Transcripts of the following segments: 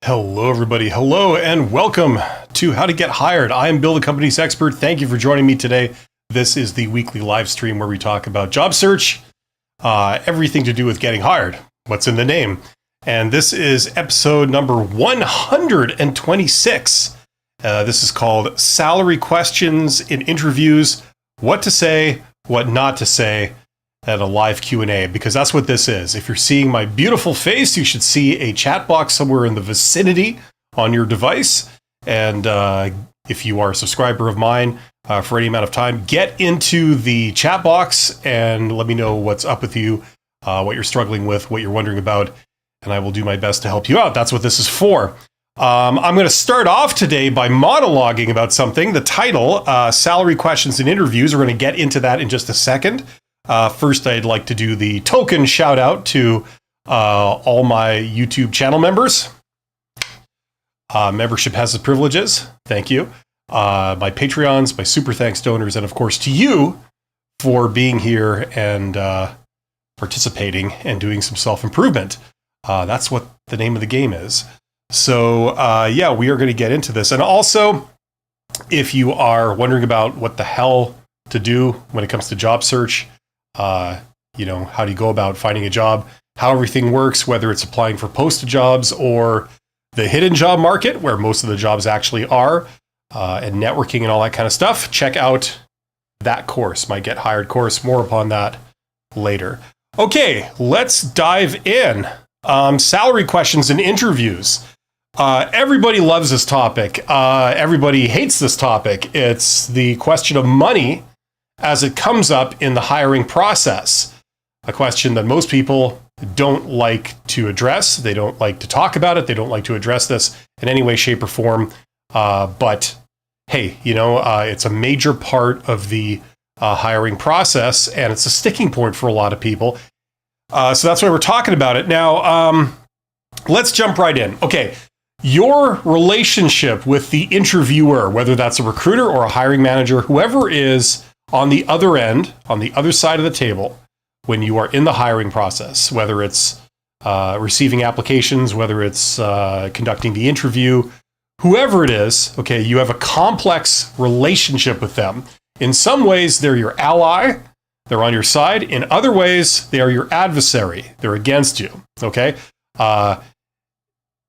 Hello, everybody. Hello, and welcome to How to Get Hired. I am Bill, the company's expert. Thank you for joining me today. This is the weekly live stream where we talk about job search, everything to do with getting hired. What's in the name? And this is episode number 126. This is called Salary Questions in Interviews, What to Say, What Not to Say, at a live Q&A, because that's what this is. If you're seeing my beautiful face, you should see a chat box somewhere in the vicinity on your device. And if you are a subscriber of mine for any amount of time, get into the chat box and let me know what's up with you, what you're struggling with, what you're wondering about, and I will do my best to help you out. That's what this is for. I'm going to start off today by monologuing about something. The title, Salary Questions and Interviews. We're going to get into that in just a second. First, I'd like to do the token shout out to all my YouTube channel members. Membership has its privileges. Thank you. My Patreons, my super thanks donors, and of course to you for being here and participating and doing some self-improvement. That's what the name of the game is. So yeah, we are going to get into this. And also, if you are wondering about what the hell to do when it comes to job search, how do you go about finding a job, how everything works, whether it's applying for posted jobs or the hidden job market, where most of the jobs actually are, and networking and all that kind of stuff, check out that course, my Get Hired course. More upon that later. Okay, let's dive in. Salary questions and interviews. Everybody loves this topic. Everybody hates this topic. It's the question of money as it comes up in the hiring process. A question that most people don't like to address. They don't like to talk about it. They don't like to address this in any way, shape, or form. But hey, it's a major part of the hiring process, and it's a sticking point for a lot of people. So that's why we're talking about it. Now, let's jump right in. Okay, your relationship with the interviewer, whether that's a recruiter or a hiring manager, whoever is on the other end, on the other side of the table, when you are in the hiring process, whether it's receiving applications, whether it's conducting the interview, whoever it is, okay, you have a complex relationship with them. In some ways, they're your ally, they're on your side. In other ways, they are your adversary, they're against you, okay?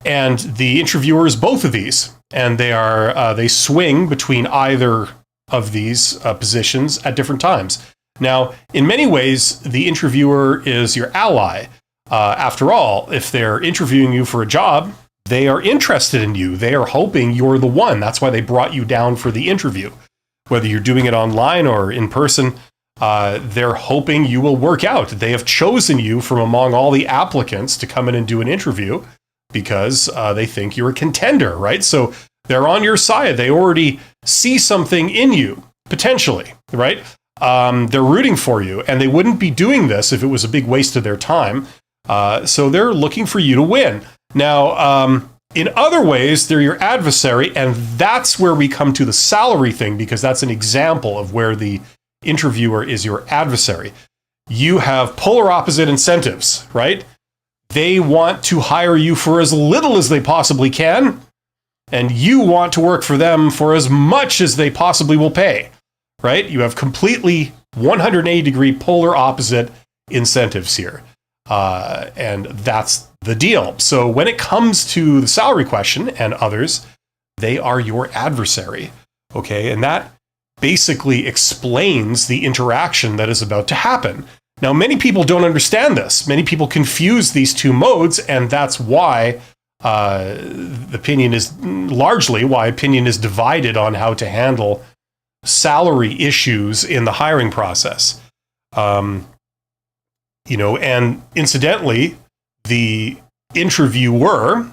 And the interviewer is both of these, and they swing between either of these positions at different times. Now, in many ways, the interviewer is your ally. After all, if they're interviewing you for a job, they are interested in you. They are hoping you're the one. That's why they brought you down for the interview. Whether you're doing it online or in person, they're hoping you will work out. They have chosen you from among all the applicants to come in and do an interview because they think you're a contender, right? So they're on your side. They already see something in you, potentially, right? They're rooting for you, and they wouldn't be doing this if it was a big waste of their time. So they're looking for you to win. Now, in other ways, they're your adversary, and that's where we come to the salary thing, because that's an example of where the interviewer is your adversary. You have polar opposite incentives, right? They want to hire you for as little as they possibly can, and you want to work for them for as much as they possibly will pay, right? You have completely 180-degree polar opposite incentives here. And that's the deal. So when it comes to the salary question and others, they are your adversary, okay? And that basically explains the interaction that is about to happen. Now, many people don't understand this. Many people confuse these two modes, and that's why opinion is divided on how to handle salary issues in the hiring process. And incidentally, the interviewer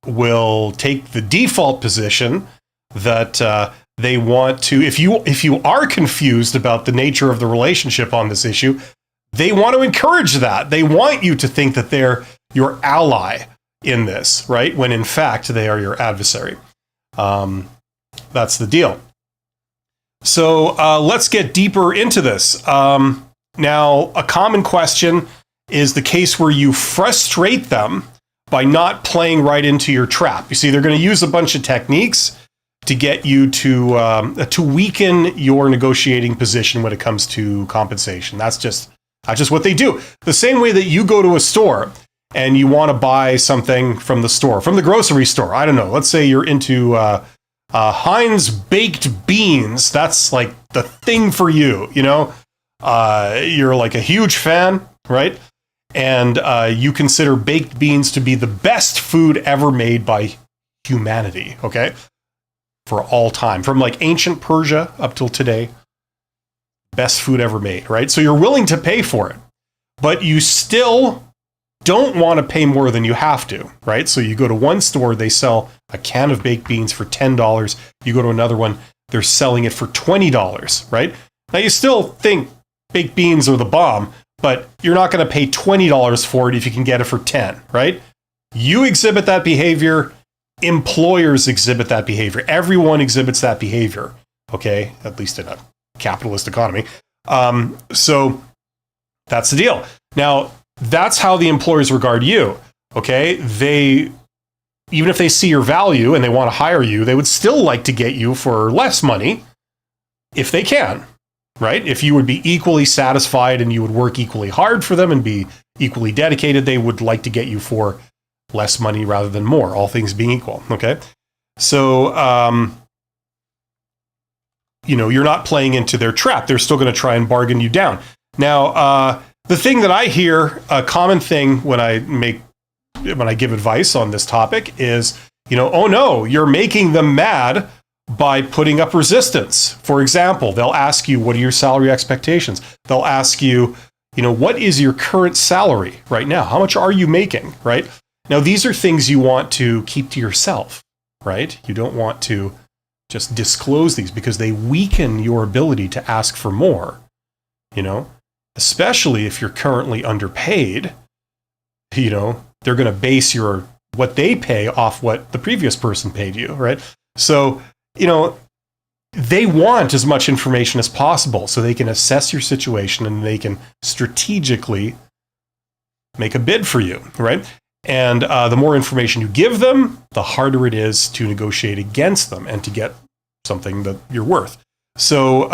will take the default position that they want to, if you are confused about the nature of the relationship on this issue, they want to encourage that. They want you to think that they're your ally in this, right? When in fact, they are your adversary. That's the deal. So let's get deeper into this. Now, a common question is the case where you frustrate them by not playing right into your trap. You see, they're going to use a bunch of techniques to get you to weaken your negotiating position when it comes to compensation. That's just what they do. The same way that you go to a store and you want to buy something from the store, from the grocery store. I don't know. Let's say you're into Heinz baked beans. That's like the thing for you. You know, you're like a huge fan, right? And you consider baked beans to be the best food ever made by humanity. Okay. For all time, from like ancient Persia up till today, best food ever made, right? So you're willing to pay for it, but you still don't want to pay more than you have to, right? So you go to one store, they sell a can of baked beans for $10. You go to another one, they're selling it for $20, right? Now you still think baked beans are the bomb, but you're not going to pay $20 for it if you can get it for 10, right? You exhibit that behavior. Employers exhibit that behavior. Everyone exhibits that behavior, okay? At least in a capitalist economy. So that's the deal. Now, that's how the employers regard you, okay? Even if they see your value and they want to hire you, they would still like to get you for less money if they can, right? If you would be equally satisfied and you would work equally hard for them and be equally dedicated, they would like to get you for less money rather than more, all things being equal, okay? So, you're not playing into their trap. They're still going to try and bargain you down. Now, the thing that I hear, a common thing when I give advice on this topic is, oh no, you're making them mad by putting up resistance. For example, they'll ask you, what are your salary expectations? They'll ask you, what is your current salary right now? How much are you making, right? Now, these are things you want to keep to yourself, right? You don't want to just disclose these because they weaken your ability to ask for more, especially if you're currently underpaid. They're going to base what they pay off what the previous person paid you, right? So, they want as much information as possible so they can assess your situation and they can strategically make a bid for you, right? And the more information you give them, the harder it is to negotiate against them and to get something that you're worth. So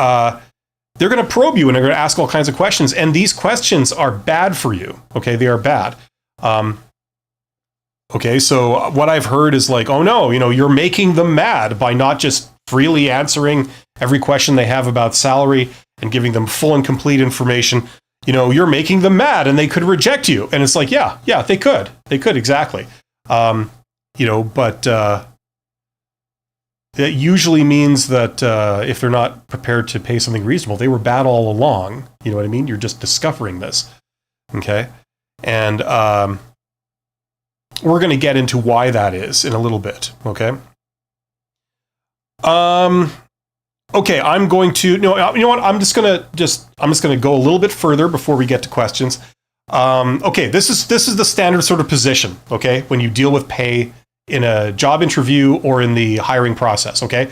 they're going to probe you and they're going to ask all kinds of questions. And these questions are bad for you. Okay, they are bad. Okay, so what I've heard is like, oh no, you're making them mad by not just freely answering every question they have about salary and giving them full and complete information. You're making them mad and they could reject you. And it's like, yeah, they could. They could, exactly. But it usually means that if they're not prepared to pay something reasonable, they were bad all along. You know what I mean? You're just discovering this. Okay? And we're going to get into why that is in a little bit. Okay? Okay, I'm going to, you know what, I'm just going to go a little bit further before we get to questions. Okay, this is the standard sort of position, okay, when you deal with pay in a job interview or in the hiring process, okay?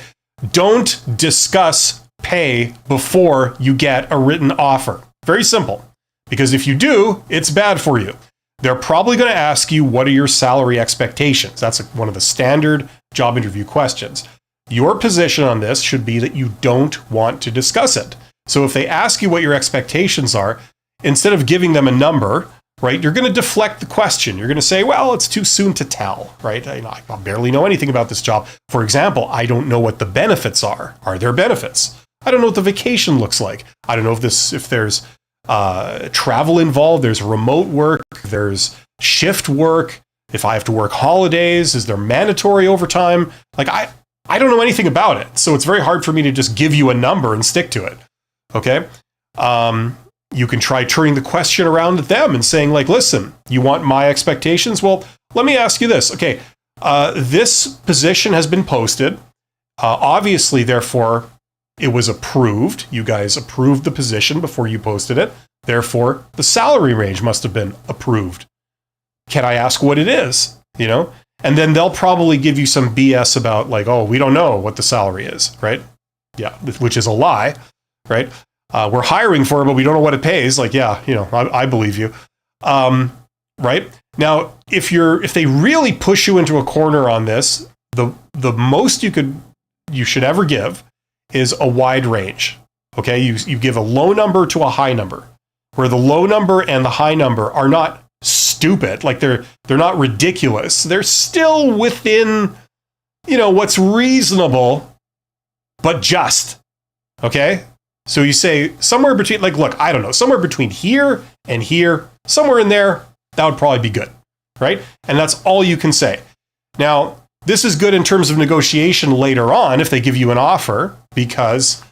Don't discuss pay before you get a written offer. Very simple, because if you do, it's bad for you. They're probably going to ask you, what are your salary expectations? That's one of the standard job interview questions. Your position on this should be that you don't want to discuss it. So if they ask you what your expectations are, instead of giving them a number, right, you're going to deflect the question. You're going to say, well, it's too soon to tell, right? I barely know anything about this job. For example, I don't know what the benefits are. Are there benefits? I don't know what the vacation looks like. I don't know if there's travel involved, there's remote work, there's shift work. If I have to work holidays, is there mandatory overtime? Like, I don't know anything about it, so it's very hard for me to just give you a number and stick to it, okay? You can try turning the question around at them and saying, like, listen, you want my expectations? Well, let me ask you this. Okay, this position has been posted. Obviously, therefore, it was approved. You guys approved the position before you posted it. Therefore, the salary range must have been approved. Can I ask what it is? And then they'll probably give you some BS about like, oh, we don't know what the salary is, right? Yeah, which is a lie, right? We're hiring for it, but we don't know what it pays. Like, yeah, I believe you. right? Now, if they really push you into a corner on this, the most you should ever give is a wide range. Okay, you give a low number to a high number, where the low number and the high number are not stupid, like they're not ridiculous. They're still within, what's reasonable, but just. Okay? So you say somewhere between, like, look, I don't know, somewhere between here and here, somewhere in there, that would probably be good, right? And that's all you can say. Now, this is good in terms of negotiation later on if they give you an offer, because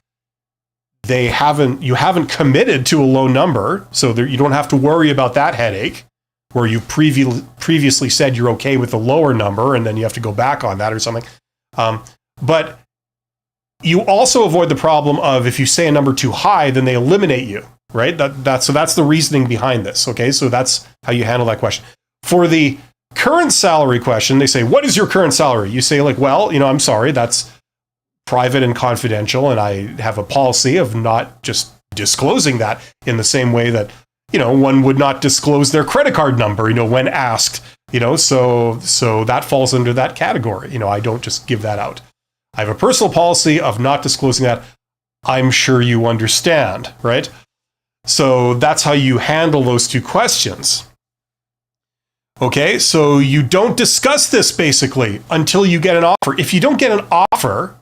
you haven't committed to a low number, so you don't have to worry about that headache where you previously said you're okay with a lower number and then you have to go back on that or something. But you also avoid the problem of if you say a number too high, then they eliminate you, right? So that's the reasoning behind this, okay? So that's how you handle that question. For the current salary question, they say, what is your current salary? You say, like, well, I'm sorry, that's private and confidential, and I have a policy of not just disclosing that in the same way that, one would not disclose their credit card number, when asked, so that falls under that category. I don't just give that out. I have a personal policy of not disclosing that. I'm sure you understand, right? So that's how you handle those two questions. Okay, so you don't discuss this basically until you get an offer. If you don't get an offer,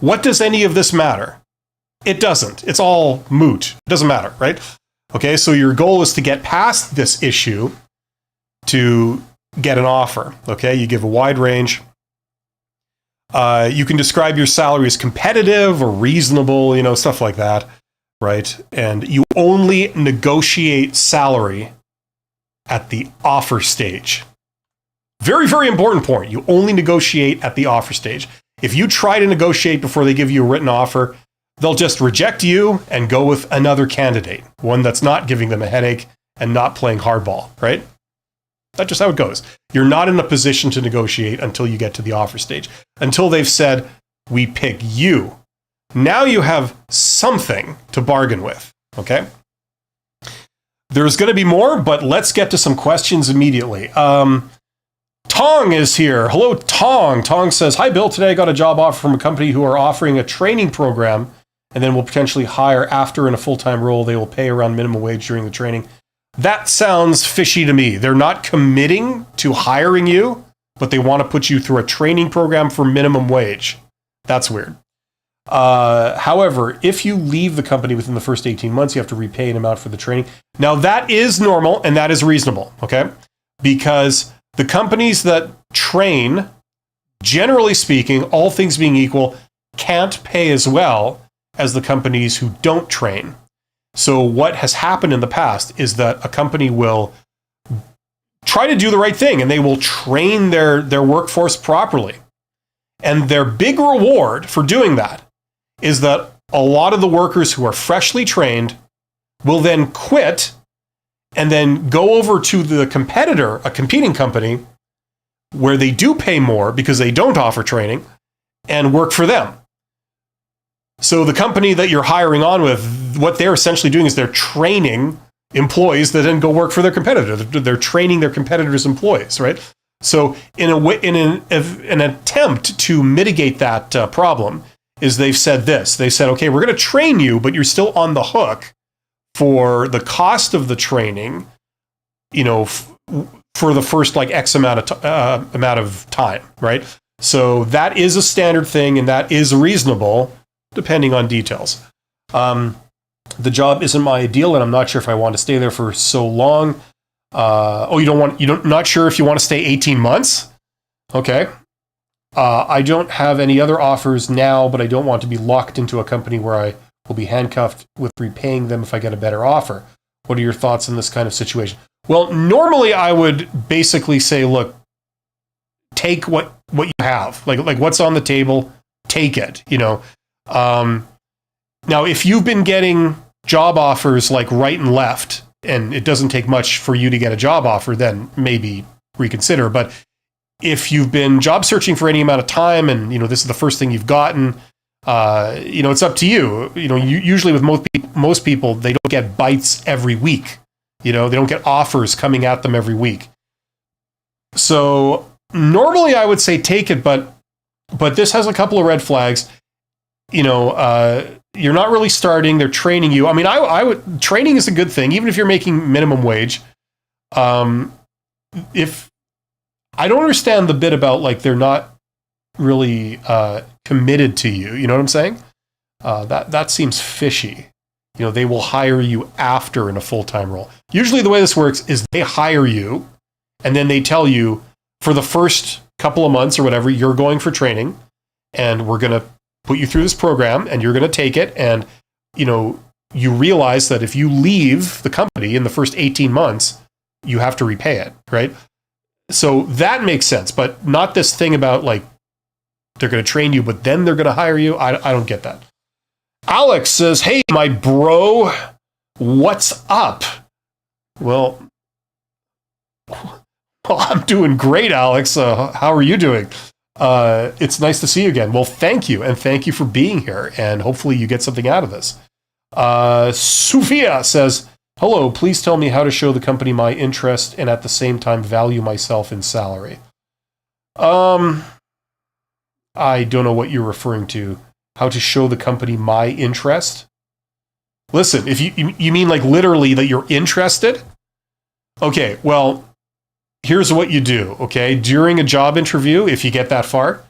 what does any of this matter? It doesn't. It's all moot. It doesn't matter, right? Okay, so your goal is to get past this issue to get an offer. Okay, you give a wide range. You can describe your salary as competitive or reasonable, stuff like that, right? And you only negotiate salary at the offer stage. Very, very important point. You only negotiate at the offer stage. If you try to negotiate before they give you a written offer, they'll just reject you and go with another candidate, one that's not giving them a headache and not playing hardball, right? That's just how it goes. You're not in a position to negotiate until you get to the offer stage, until they've said, we pick you. Now you have something to bargain with, okay? There's going to be more, but let's get to some questions immediately. Tong is here. Hello, Tong. Tong says, hi, Bill. Today I got a job offer from a company who are offering a training program and then will potentially hire after in a full-time role. They will pay around minimum wage during the training. That sounds fishy to me. They're not committing to hiring you, but they want to put you through a training program for minimum wage. That's weird. However, if you leave the company within the first 18 months, you have to repay an amount for the training. Now, that is normal and that is reasonable, okay? Because the companies that train, generally speaking, all things being equal, can't pay as well as the companies who don't train. So what has happened in the past is that a company will try to do the right thing and they will train their workforce properly. And their big reward for doing that is that a lot of the workers who are freshly trained will then quit and then go over to the competitor, a competing company, where they do pay more because they don't offer training, and work for them. So the company that you're hiring on with, what they're essentially doing is they're training employees that then go work for their competitor. They're training their competitor's employees, right? So in an attempt to mitigate that problem, is they've said this. They said, okay, we're going to train you, but you're still on the hook for the cost of the training, for the first like X amount of time, right? So that is a standard thing, and that is reasonable, depending on details. The job isn't my ideal, and I'm not sure if I want to stay there for so long. Not sure if you want to stay 18 months? Okay. I don't have any other offers now, but I don't want to be locked into a company where I will be handcuffed with repaying them if I get a better offer. What are your thoughts on this kind of situation? Well, normally I would basically say, look, take what you have, like what's on the table, take it, Now, if you've been getting job offers like right and left, and it doesn't take much for you to get a job offer, then maybe reconsider. But if you've been job searching for any amount of time and, this is the first thing you've gotten, it's up to you. Usually with most people, they don't get bites every week. They don't get offers coming at them every week. So normally I would say take it, but this has a couple of red flags. You're not really starting. They're training you. I mean, I would training is a good thing, even if you're making minimum wage. If I don't understand the bit about like they're not really committed to you. You know what I'm saying? That seems fishy. They will hire you after in a full-time role. Usually the way this works is they hire you and then they tell you for the first couple of months or whatever, you're going for training and we're going to put you through this program and you're going to take it. And, you realize that if you leave the company in the first 18 months, you have to repay it, right? So that makes sense, but not this thing about like, they're going to train you, but then they're going to hire you. I don't get that. Alex says, hey, my bro, what's up? Well, I'm doing great, Alex. How are you doing? It's nice to see you again. Well, thank you. And thank you for being here. And hopefully you get something out of this. Sufia says, hello, please tell me how to show the company my interest and at the same time value myself in salary. I don't know what you're referring to. How to show the company my interest? Listen, if you mean like literally that you're interested? Okay, well, here's what you do, okay? During a job interview, if you get that far,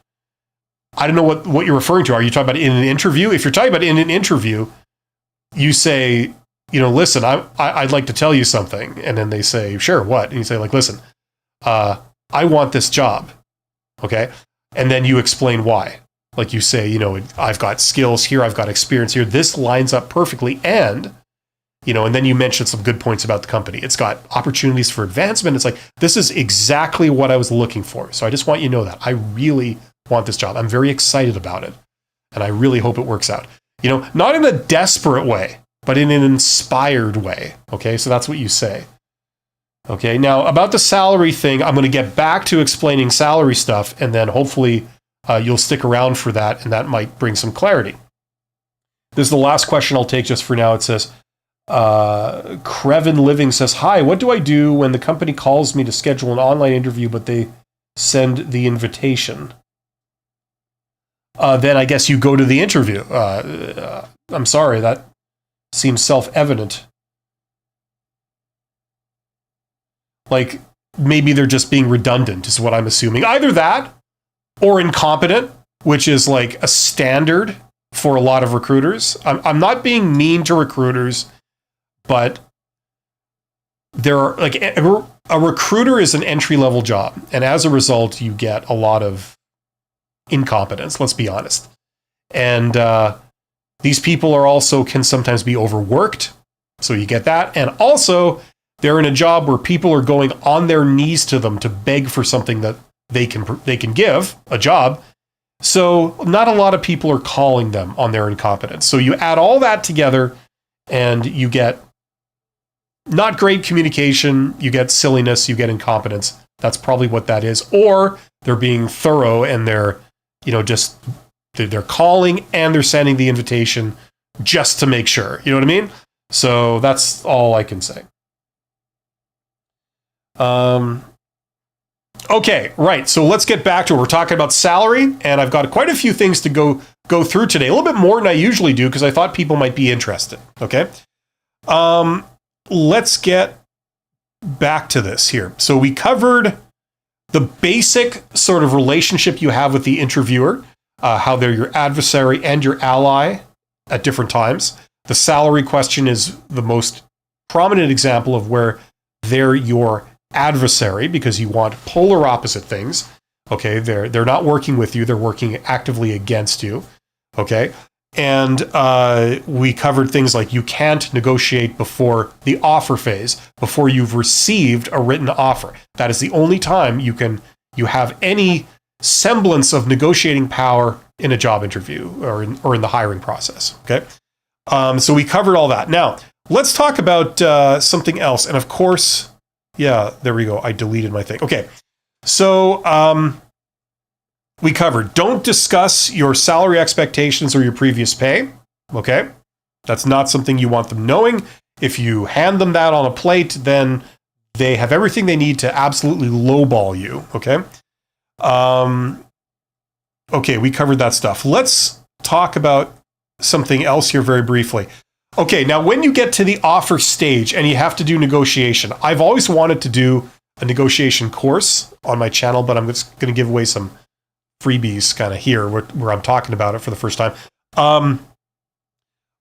I don't know what you're referring to. Are you talking about in an interview? If you're talking about in an interview, you say, listen, I'd like to tell you something. And then they say, sure, what? And you say like, listen, I want this job, okay? And then you explain why. Like you say, I've got skills here, I've got experience here. This lines up perfectly. And, and then you mention some good points about the company. It's got opportunities for advancement. It's like, this is exactly what I was looking for. So I just want you to know that I really want this job. I'm very excited about it. And I really hope it works out. Not in a desperate way, but in an inspired way. Okay, so that's what you say. Okay, now about the salary thing, I'm going to get back to explaining salary stuff, and then hopefully you'll stick around for that, and that might bring some clarity. This is the last question I'll take just for now. It says, Crevin Living says, hi, what do I do when the company calls me to schedule an online interview, but they send the invitation? Then I guess you go to the interview. I'm sorry, that seems self-evident. Like, maybe they're just being redundant, is what I'm assuming. Either that, or incompetent, which is like a standard for a lot of recruiters. I'm not being mean to recruiters, but there are like a recruiter is an entry-level job, and as a result, you get a lot of incompetence. Let's be honest. And these people can sometimes be overworked, so you get that. And also, they're in a job where people are going on their knees to them to beg for something that they can give, a job. So not a lot of people are calling them on their incompetence. So you add all that together and you get not great communication, you get silliness, you get incompetence. That's probably what that is. Or they're being thorough and they're calling and they're sending the invitation just to make sure. You know what I mean? So that's all I can say. Okay, right. So let's get back to it. We're talking about salary, and I've got quite a few things to go through today. A little bit more than I usually do because I thought people might be interested. Okay. Let's get back to this here. So we covered the basic sort of relationship you have with the interviewer, how they're your adversary and your ally at different times. The salary question is the most prominent example of where they're your adversary because you want polar opposite things. Okay, they're not working with you, they're working actively against you. Okay, and we covered things like you can't negotiate before the offer phase, before you've received a written offer. That is the only time you have any semblance of negotiating power in a job interview or in the hiring process. Okay, so we covered all that. Now let's talk about something else, and of course. Yeah, there we go. I deleted my thing. Okay, so we covered don't discuss your salary expectations or your previous pay. Okay, that's not something you want them knowing. If you hand them that on a plate, then they have everything they need to absolutely lowball you. Okay. Okay, we covered that stuff. Let's talk about something else here very briefly. Okay, now when you get to the offer stage and you have to do negotiation, I've always wanted to do a negotiation course on my channel, but I'm just going to give away some freebies kind of here where I'm talking about it for the first time.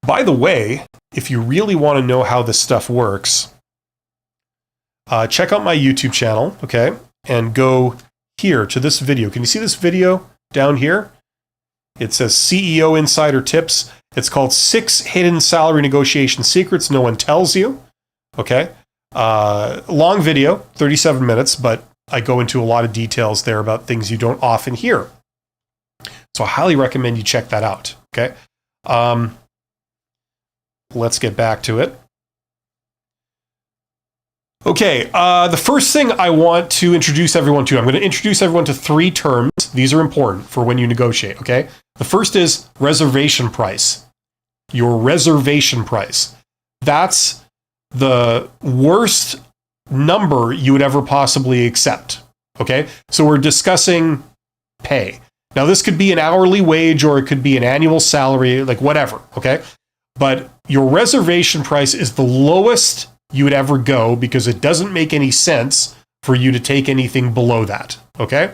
By the way, if you really want to know how this stuff works, check out my YouTube channel, okay, and go here to this video. Can you see this video down here? It says CEO Insider Tips. It's called 6 Hidden Salary Negotiation Secrets No One Tells You. Okay. Long video, 37 minutes, but I go into a lot of details there about things you don't often hear. So I highly recommend you check that out. Okay. Let's get back to it. Okay, the first thing I want to introduce everyone to, I'm going to introduce everyone to 3 terms. These are important for when you negotiate, okay? The first is reservation price. Your reservation price. That's the worst number you would ever possibly accept, okay? So we're discussing pay. Now, this could be an hourly wage or it could be an annual salary, like whatever, okay? But your reservation price is the lowest you would ever go because it doesn't make any sense for you to take anything below that, okay?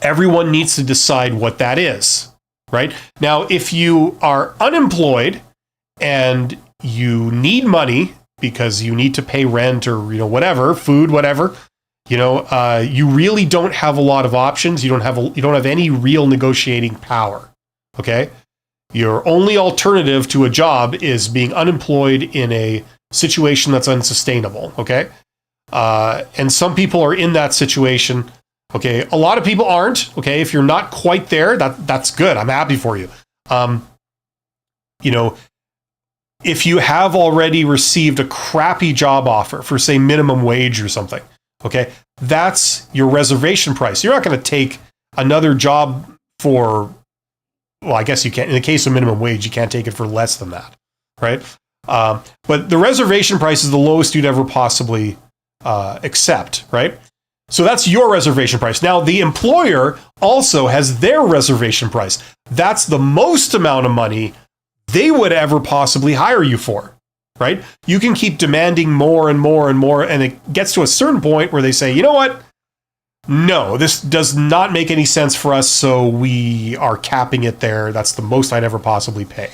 Everyone needs to decide what that is, right? Now, if you are unemployed and you need money because you need to pay rent or, whatever, food, whatever, you really don't have a lot of options. You don't have any real negotiating power, okay? Your only alternative to a job is being unemployed in a situation that's unsustainable, okay? And some people are in that situation, okay? A lot of people aren't, okay? If you're not quite there, that's good. I'm happy for you. If you have already received a crappy job offer for, say, minimum wage or something, okay? That's your reservation price. You're not going to take another job for... Well, I guess you can't. In the case of minimum wage, you can't take it for less than that, right? But the reservation price is the lowest you'd ever possibly accept, right? So that's your reservation price. Now, the employer also has their reservation price. That's the most amount of money they would ever possibly hire you for, right? You can keep demanding more and more and more, and it gets to a certain point where they say, you know what? No, this does not make any sense for us, so we are capping it there. That's the most I'd ever possibly pay,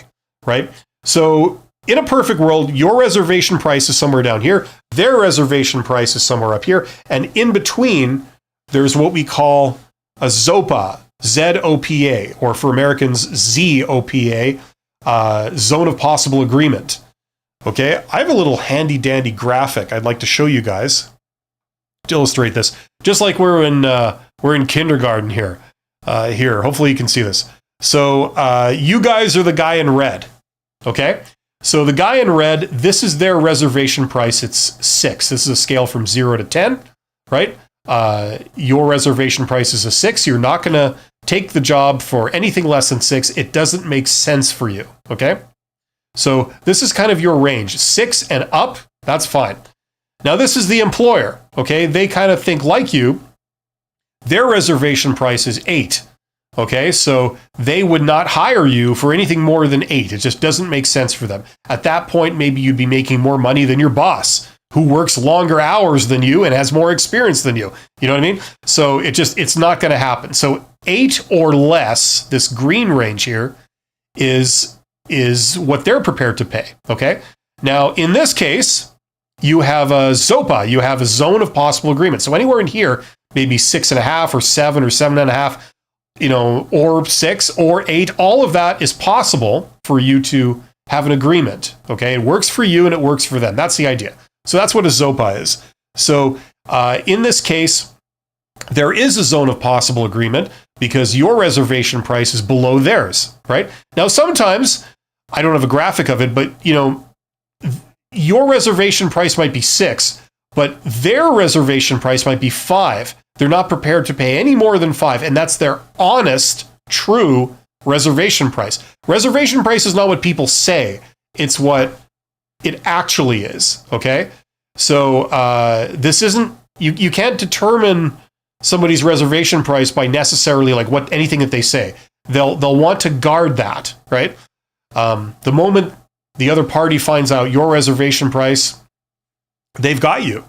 right? So in a perfect world, your reservation price is somewhere down here. Their reservation price is somewhere up here. And in between, there's what we call a ZOPA, Z-O-P-A, or for Americans, Z-O-P-A, Zone of Possible Agreement. Okay, I have a little handy-dandy graphic I'd like to show you guys to illustrate this, just like we're in kindergarten here. Here, hopefully you can see this. So you guys are the guy in red, okay? So the guy in red, this is their reservation price. It's 6. This is a scale from 0 to 10, right? Your reservation price is a 6. You're not going to take the job for anything less than 6. It doesn't make sense for you, okay? So this is kind of your range. 6 and up, that's fine. Now, this is the employer, okay? They kind of think like you. Their reservation price is 8, okay? So they would not hire you for anything more than 8. It just doesn't make sense for them. At that point, maybe you'd be making more money than your boss, who works longer hours than you and has more experience than you. You know what I mean? So it's not going to happen. So 8 or less, this green range here, is what they're prepared to pay, okay? Now, in this case, you have a ZOPA, you have a zone of possible agreement. So anywhere in here, maybe 6.5 or 7 or 7.5, or 6 or 8, all of that is possible for you to have an agreement. Okay, it works for you and it works for them. That's the idea. So that's what a ZOPA is. So in this case, there is a zone of possible agreement because your reservation price is below theirs, right? Now, sometimes, I don't have a graphic of it, but your reservation price might be 6, but their reservation price might be 5. They're not prepared to pay any more than 5, and that's their honest, true reservation price. Reservation price is not what people say. It's what it actually is. Okay. So this isn't, you can't determine somebody's reservation price by necessarily like what anything that they say. They'll want to guard that, right? The moment the other party finds out your reservation price, they've got you.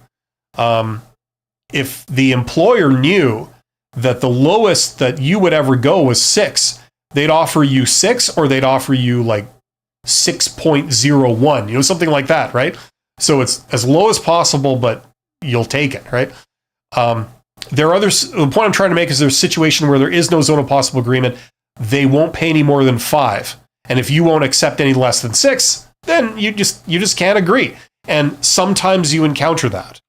If the employer knew that the lowest that you would ever go was 6, they'd offer you 6, or they'd offer you like 6.01, something like that, right? So it's as low as possible, but you'll take it, right? There are others. The point I'm trying to make is there's a situation where there is no zone of possible agreement. They won't pay any more than 5. And if you won't accept any less than 6, then you just can't agree. And sometimes you encounter that.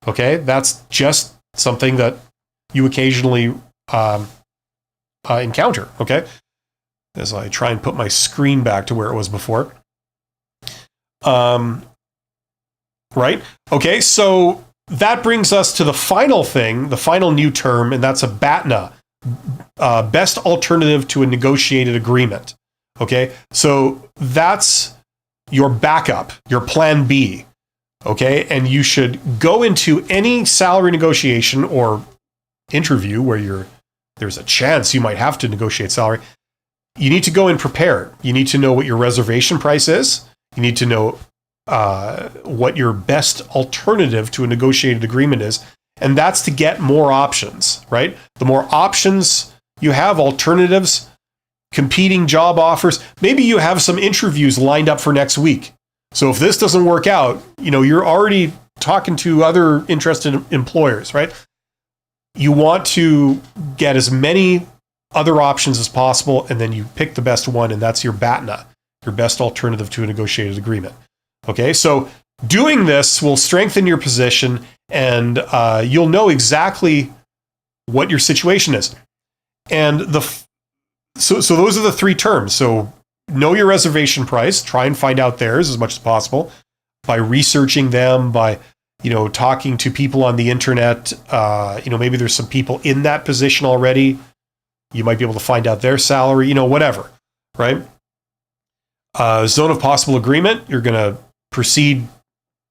Okay? That's just something that you occasionally encounter. Okay? As I try and put my screen back to where it was before. Right? Okay, so that brings us to the final thing, the final new term, and that's a BATNA, best alternative to a negotiated agreement. Okay, so that's your backup, your plan B. Okay, and you should go into any salary negotiation or interview where there's a chance you might have to negotiate salary. You need to go in prepared. You need to know what your reservation price is. You need to know what your best alternative to a negotiated agreement is. And that's to get more options, right? The more options you have, alternatives, competing job offers, maybe you have some interviews lined up for next week. So if this doesn't work out, you're already talking to other interested employers, right? You want to get as many other options as possible, and then you pick the best one, and that's your BATNA, your best alternative to a negotiated agreement. Okay, so doing this will strengthen your position, and you'll know exactly what your situation is. And so those are the 3 terms. So know your reservation price. Try and find out theirs as much as possible by researching them, by talking to people on the internet. Maybe there's some people in that position already. You might be able to find out their salary. Whatever, right? Zone of possible agreement. You're going to proceed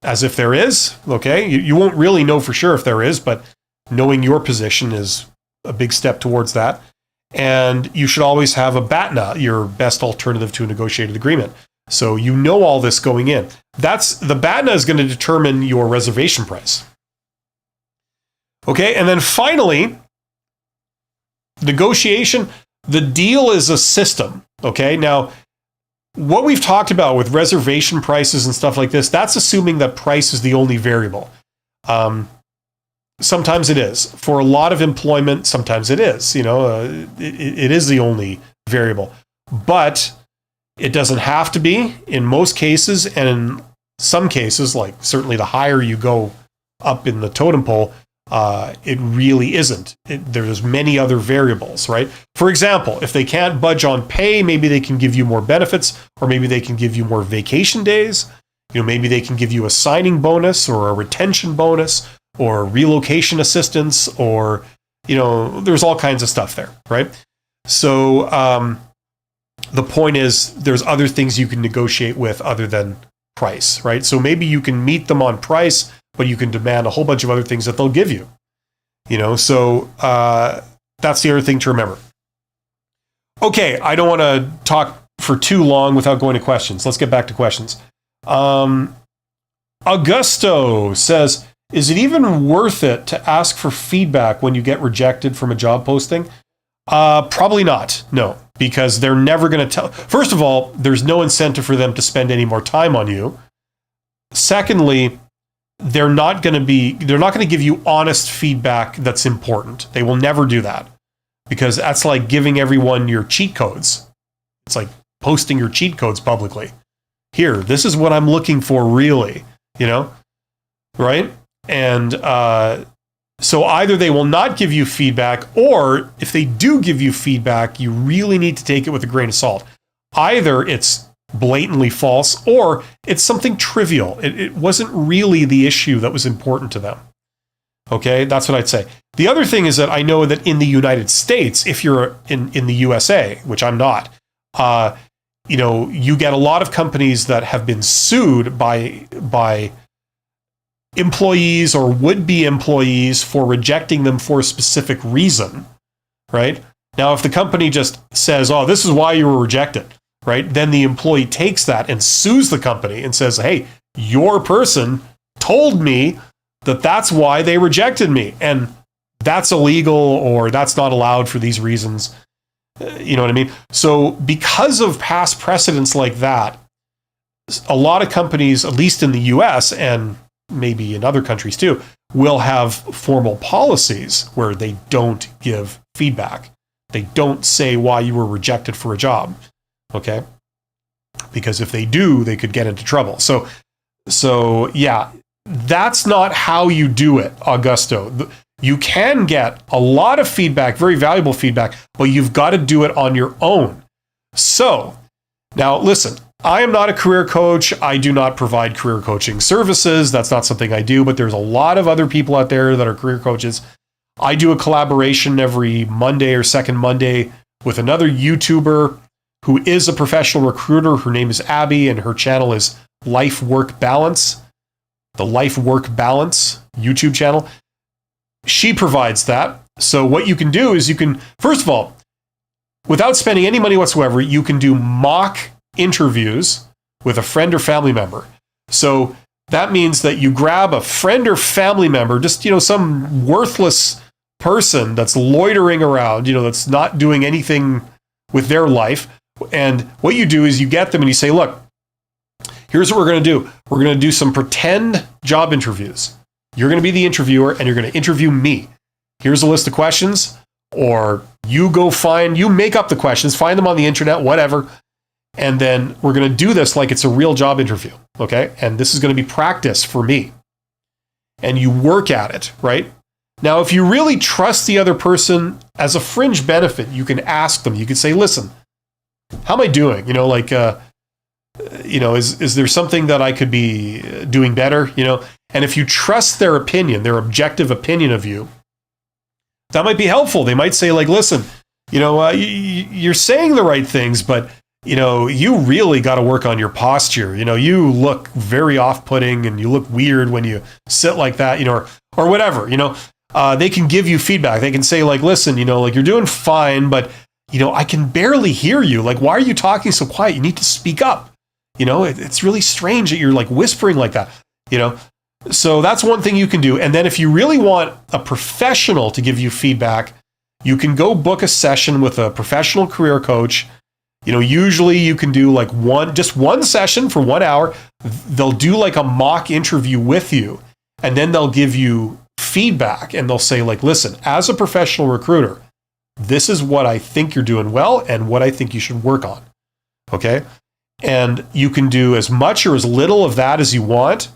as if there is. Okay, you won't really know for sure if there is, but knowing your position is a big step towards that. And you should always have a BATNA, your best alternative to a negotiated agreement. So you know all this going in. The BATNA is going to determine your reservation price. Okay, and then finally, negotiation. The deal is a system. Okay, now what we've talked about with reservation prices and stuff like this, that's assuming that price is the only variable. Sometimes it is. For a lot of employment, sometimes it is. It is the only variable. But it doesn't have to be in most cases. And in some cases, like certainly the higher you go up in the totem pole, it really isn't. There's many other variables, right? For example, if they can't budge on pay, maybe they can give you more benefits, or maybe they can give you more vacation days. Maybe they can give you a signing bonus or a retention bonus or relocation assistance, or, there's all kinds of stuff there, right? So the point is there's other things you can negotiate with other than price, right? So maybe you can meet them on price, but you can demand a whole bunch of other things that they'll give you. So that's the other thing to remember. Okay, I don't want to talk for too long without going to questions. Let's get back to questions. Augusto says, is it even worth it to ask for feedback when you get rejected from a job posting? Probably not, no, because they're never going to tell. First of all, there's no incentive for them to spend any more time on you. Secondly, they're not going to give you honest feedback that's important. They will never do that, because that's like giving everyone your cheat codes. It's like posting your cheat codes publicly. Here, this is what I'm looking for, really, right? And so either they will not give you feedback, or if they do give you feedback, you really need to take it with a grain of salt. Either it's blatantly false, or it's something trivial. It wasn't really the issue that was important to them. Okay, that's what I'd say. The other thing is that I know that in the United States, if you're in the USA, which I'm not, you get a lot of companies that have been sued by employees or would-be employees for rejecting them for a specific reason, right? Now, if the company just says, oh, this is why you were rejected, right? Then the employee takes that and sues the company and says, hey, your person told me that that's why they rejected me. And that's illegal, or that's not allowed for these reasons. You know what I mean? So because of past precedents like that, a lot of companies, at least in the US and maybe in other countries too, will have formal policies where they don't give feedback. They don't say why you were rejected for a job, okay? Because if they do, they could get into trouble. So yeah, that's not how you do it, Augusto. You can get a lot of feedback, very valuable feedback, but you've got to do it on your own. So now listen, I am not a career coach. I do not provide career coaching services. That's not something I do, but there's a lot of other people out there that are career coaches. I do a collaboration every Monday or second Monday with another YouTuber who is a professional recruiter. Her name is Abby, and her channel is Life Work Balance, the Life Work Balance YouTube channel. She provides that. So what you can do is you can, first of all, without spending any money whatsoever, you can do mock interviews with a friend or family member. So that means that you grab a friend or family member, just, some worthless person that's loitering around, that's not doing anything with their life. And what you do is you get them and you say, look, here's what we're going to do. We're going to do some pretend job interviews. You're going to be the interviewer and you're going to interview me. Here's a list of questions, or you make up the questions, find them on the internet, whatever. And then we're going to do this like it's a real job interview, okay? And this is going to be practice for me. And you work at it, right? Now, if you really trust the other person, as a fringe benefit, you can ask them. You can say, listen, how am I doing? Is there something that I could be doing better? And if you trust their opinion, their objective opinion of you, that might be helpful. They might say, like, listen, you're saying the right things, but you really got to work on your posture. You look very off-putting and you look weird when you sit like that, or whatever, they can give you feedback. They can say, like, listen, like, you're doing fine, but, I can barely hear you. Like, why are you talking so quiet? You need to speak up. It's really strange that you're like whispering like that, So that's one thing you can do. And then if you really want a professional to give you feedback, you can go book a session with a professional career coach. Usually you can do like just one session for 1 hour. They'll do like a mock interview with you, and then they'll give you feedback and they'll say, like, listen, as a professional recruiter, this is what I think you're doing well and what I think you should work on. Okay. And you can do as much or as little of that as you want.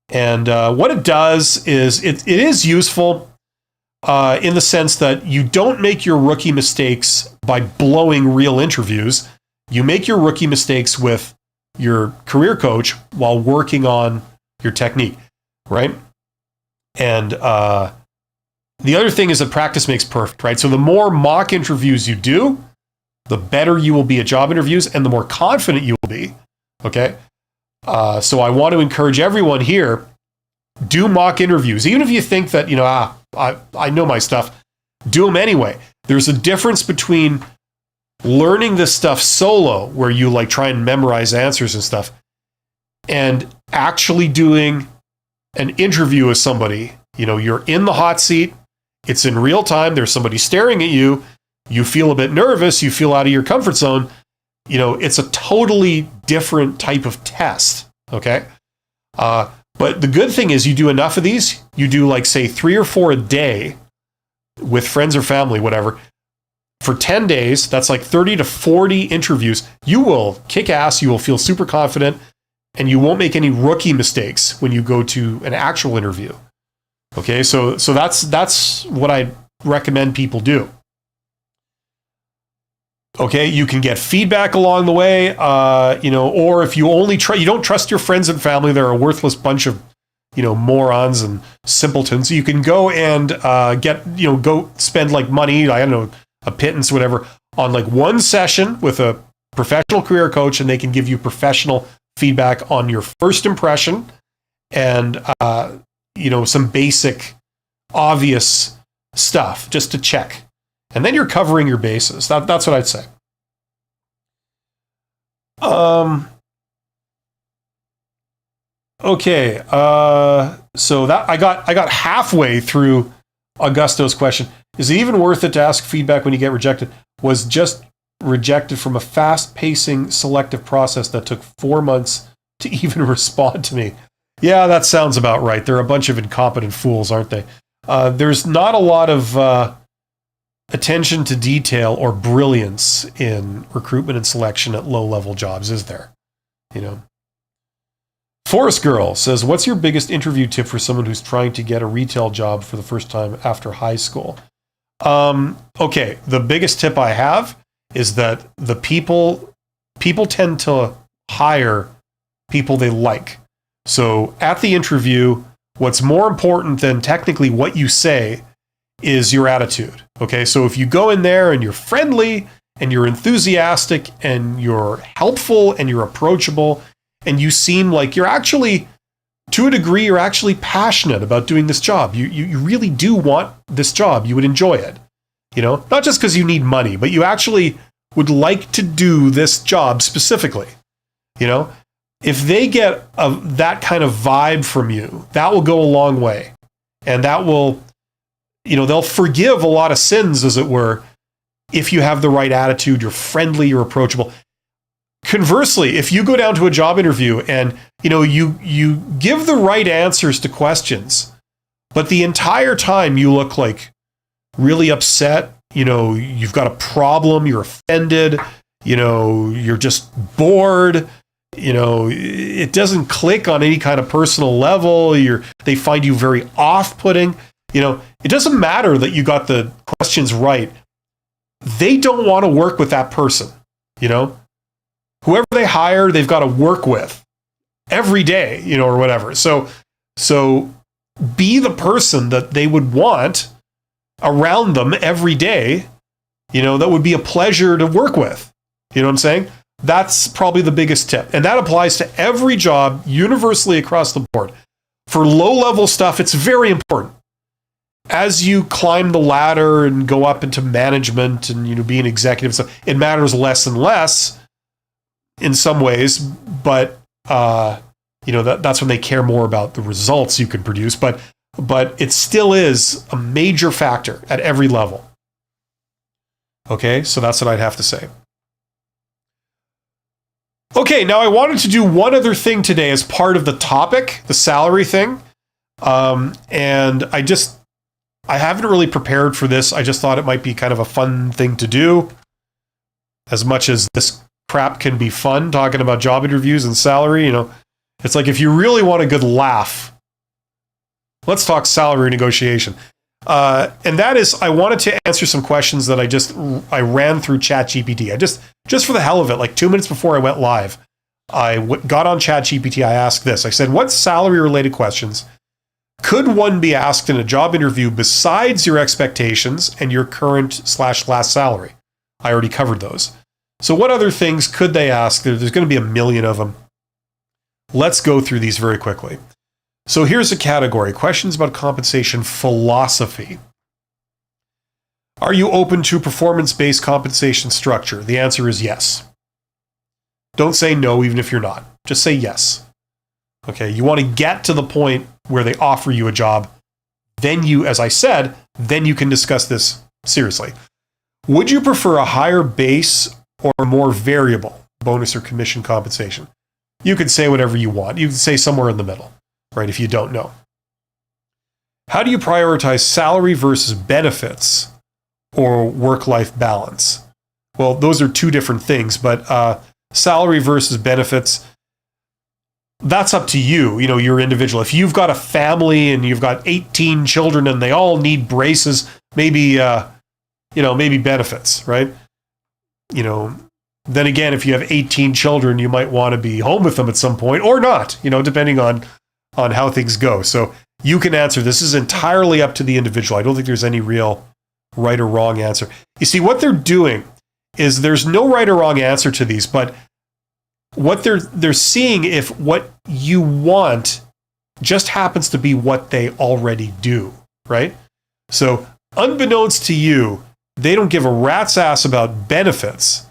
And what it does is it is useful in the sense that you don't make your rookie mistakes by blowing real interviews. You make your rookie mistakes with your career coach while working on your technique, right? And the other thing is that practice makes perfect, right? So the more mock interviews you do, the better you will be at job interviews and the more confident you will be, okay? So I want to encourage everyone here, do mock interviews. Even if you think that, I know my stuff, do them anyway. There's a difference between learning this stuff solo, where you like try and memorize answers and stuff, and actually doing an interview with somebody. You're in the hot seat. It's in real time. There's somebody staring at you. You feel a bit nervous. You feel out of your comfort zone. It's a totally different type of test, okay? But the good thing is you do enough of these. You do like, say, 3 or 4 a day with friends or family, whatever. For 10 days, that's like 30 to 40 interviews. You will kick ass. You will feel super confident, and you won't make any rookie mistakes when you go to an actual interview. Okay, so that's what I recommend people do. Okay, you can get feedback along the way, or if you only you don't trust your friends and family, they're a worthless bunch of, morons and simpletons. You can go and go spend like money, I don't know, a pittance, whatever, on like one session with a professional career coach, and they can give you professional feedback on your first impression and, some basic, obvious stuff just to check. And then you're covering your bases. That's what I'd say. Okay. So that I got halfway through Augusto's question. Is it even worth it to ask feedback when you get rejected? Was just rejected from a fast-pacing selective process that took 4 months to even respond to me. Yeah, that sounds about right. They're a bunch of incompetent fools, aren't they? There's not a lot of attention to detail or brilliance in recruitment and selection at low-level jobs, is there? Forest Girl says, what's your biggest interview tip for someone who's trying to get a retail job for the first time after high school? Okay, the biggest tip I have is that the people tend to hire people they like. So at the interview, what's more important than technically what you say is your attitude. Okay, so if you go in there and you're friendly and you're enthusiastic and you're helpful and you're approachable and you seem like you're actually, to a degree, you're actually passionate about doing this job. You really do want this job. You would enjoy it. Not just because you need money, but you actually would like to do this job specifically. If they get that kind of vibe from you, that will go a long way. And that will, they'll forgive a lot of sins, as it were, if you have the right attitude, you're friendly, you're approachable. Conversely, if you go down to a job interview and, you give the right answers to questions, but the entire time you look like really upset, you've got a problem, you're offended, you're just bored, it doesn't click on any kind of personal level, they find you very off-putting, it doesn't matter that you got the questions right. They don't want to work with that person, Whoever they hire, they've got to work with every day, or whatever. So be the person that they would want around them every day, that would be a pleasure to work with. You know what I'm saying? That's probably the biggest tip. And that applies to every job universally across the board. For low-level stuff, it's very important. As you climb the ladder and go up into management and, be an executive, so it matters less and less in some ways, but, that's when they care more about the results you can produce. But it still is a major factor at every level. Okay, so that's what I'd have to say. Okay, now I wanted to do one other thing today as part of the topic, the salary thing. And I haven't really prepared for this. I just thought it might be kind of a fun thing to do. As much as this crap can be fun, talking about job interviews and salary, it's like if you really want a good laugh, let's talk salary negotiation. And that is, I wanted to answer some questions that I ran through ChatGPT. Just for the hell of it, like 2 minutes before I went live, I got on ChatGPT. I asked this. I said, what salary-related questions could one be asked in a job interview besides your expectations and your current/last salary? I already covered those. So what other things could they ask? There's going to be a million of them. Let's go through these very quickly. So here's a category: questions about compensation philosophy. Are you open to performance-based compensation structure? The answer is yes. Don't say no, even if you're not. Just say yes. Okay, you want to get to the point where they offer you a job. Then as I said, then you can discuss this seriously. Would you prefer a higher base or more variable bonus or commission compensation? You could say whatever you want. You can say somewhere in the middle, right, if you don't know. How do you prioritize salary versus benefits or work-life balance? Well, those are two different things, but salary versus benefits, that's up to you, your individual. If you've got a family and you've got 18 children and they all need braces, maybe benefits, right? Then again, if you have 18 children, you might want to be home with them at some point or not, depending on how things go. So you can answer. This is entirely up to the individual. I don't think there's any real right or wrong answer. You see, what they're doing is there's no right or wrong answer to these, but what they're seeing if what you want just happens to be what they already do, right? So unbeknownst to you, they don't give a rat's ass about benefits.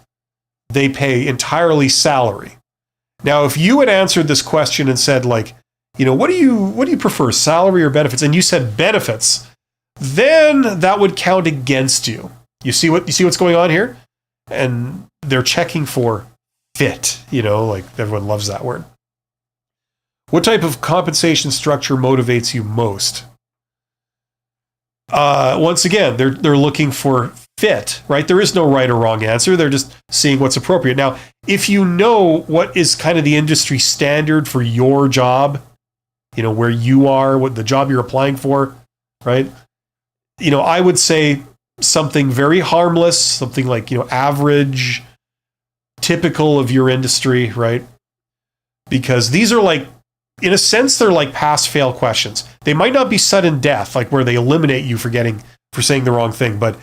They pay entirely salary. Now, if you had answered this question and said, like, what do you prefer, salary or benefits? And you said benefits, then that would count against you. You see what's going on here? And they're checking for fit, like everyone loves that word. What type of compensation structure motivates you most? Once again, they're looking for fit, right? There is no right or wrong answer. They're just seeing what's appropriate. Now, if you know what is kind of the industry standard for your job, where you are, what the job you're applying for, right? I would say something very harmless, something like, average, typical of your industry, right? Because these are like, in a sense, they're like pass-fail questions. They might not be sudden death, like where they eliminate you for saying the wrong thing, but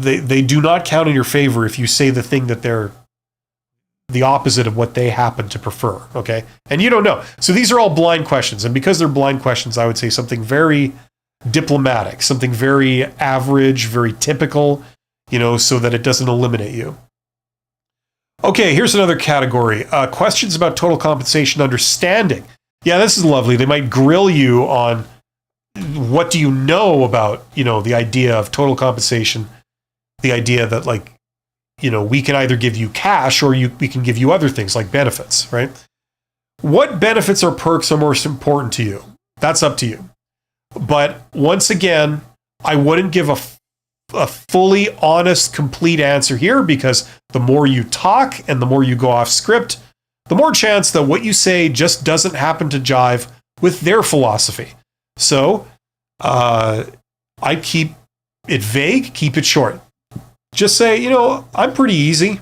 they do not count in your favor if you say the thing that they're the opposite of what they happen to prefer, okay? And you don't know. So these are all blind questions, and because they're blind questions, I would say something very diplomatic, something very average, very typical, so that it doesn't eliminate you. Okay, here's another category. Questions about total compensation understanding. Yeah, this is lovely. They might grill you on what do you know about, the idea of total compensation, the idea that, like, we can either give you cash or we can give you other things like benefits, right? What benefits or perks are most important to you? That's up to you. But once again, I wouldn't give a fully honest, complete answer here, because the more you talk and the more you go off script, the more chance that what you say just doesn't happen to jive with their philosophy. So I keep it vague, keep it short. Just say, I'm pretty easy,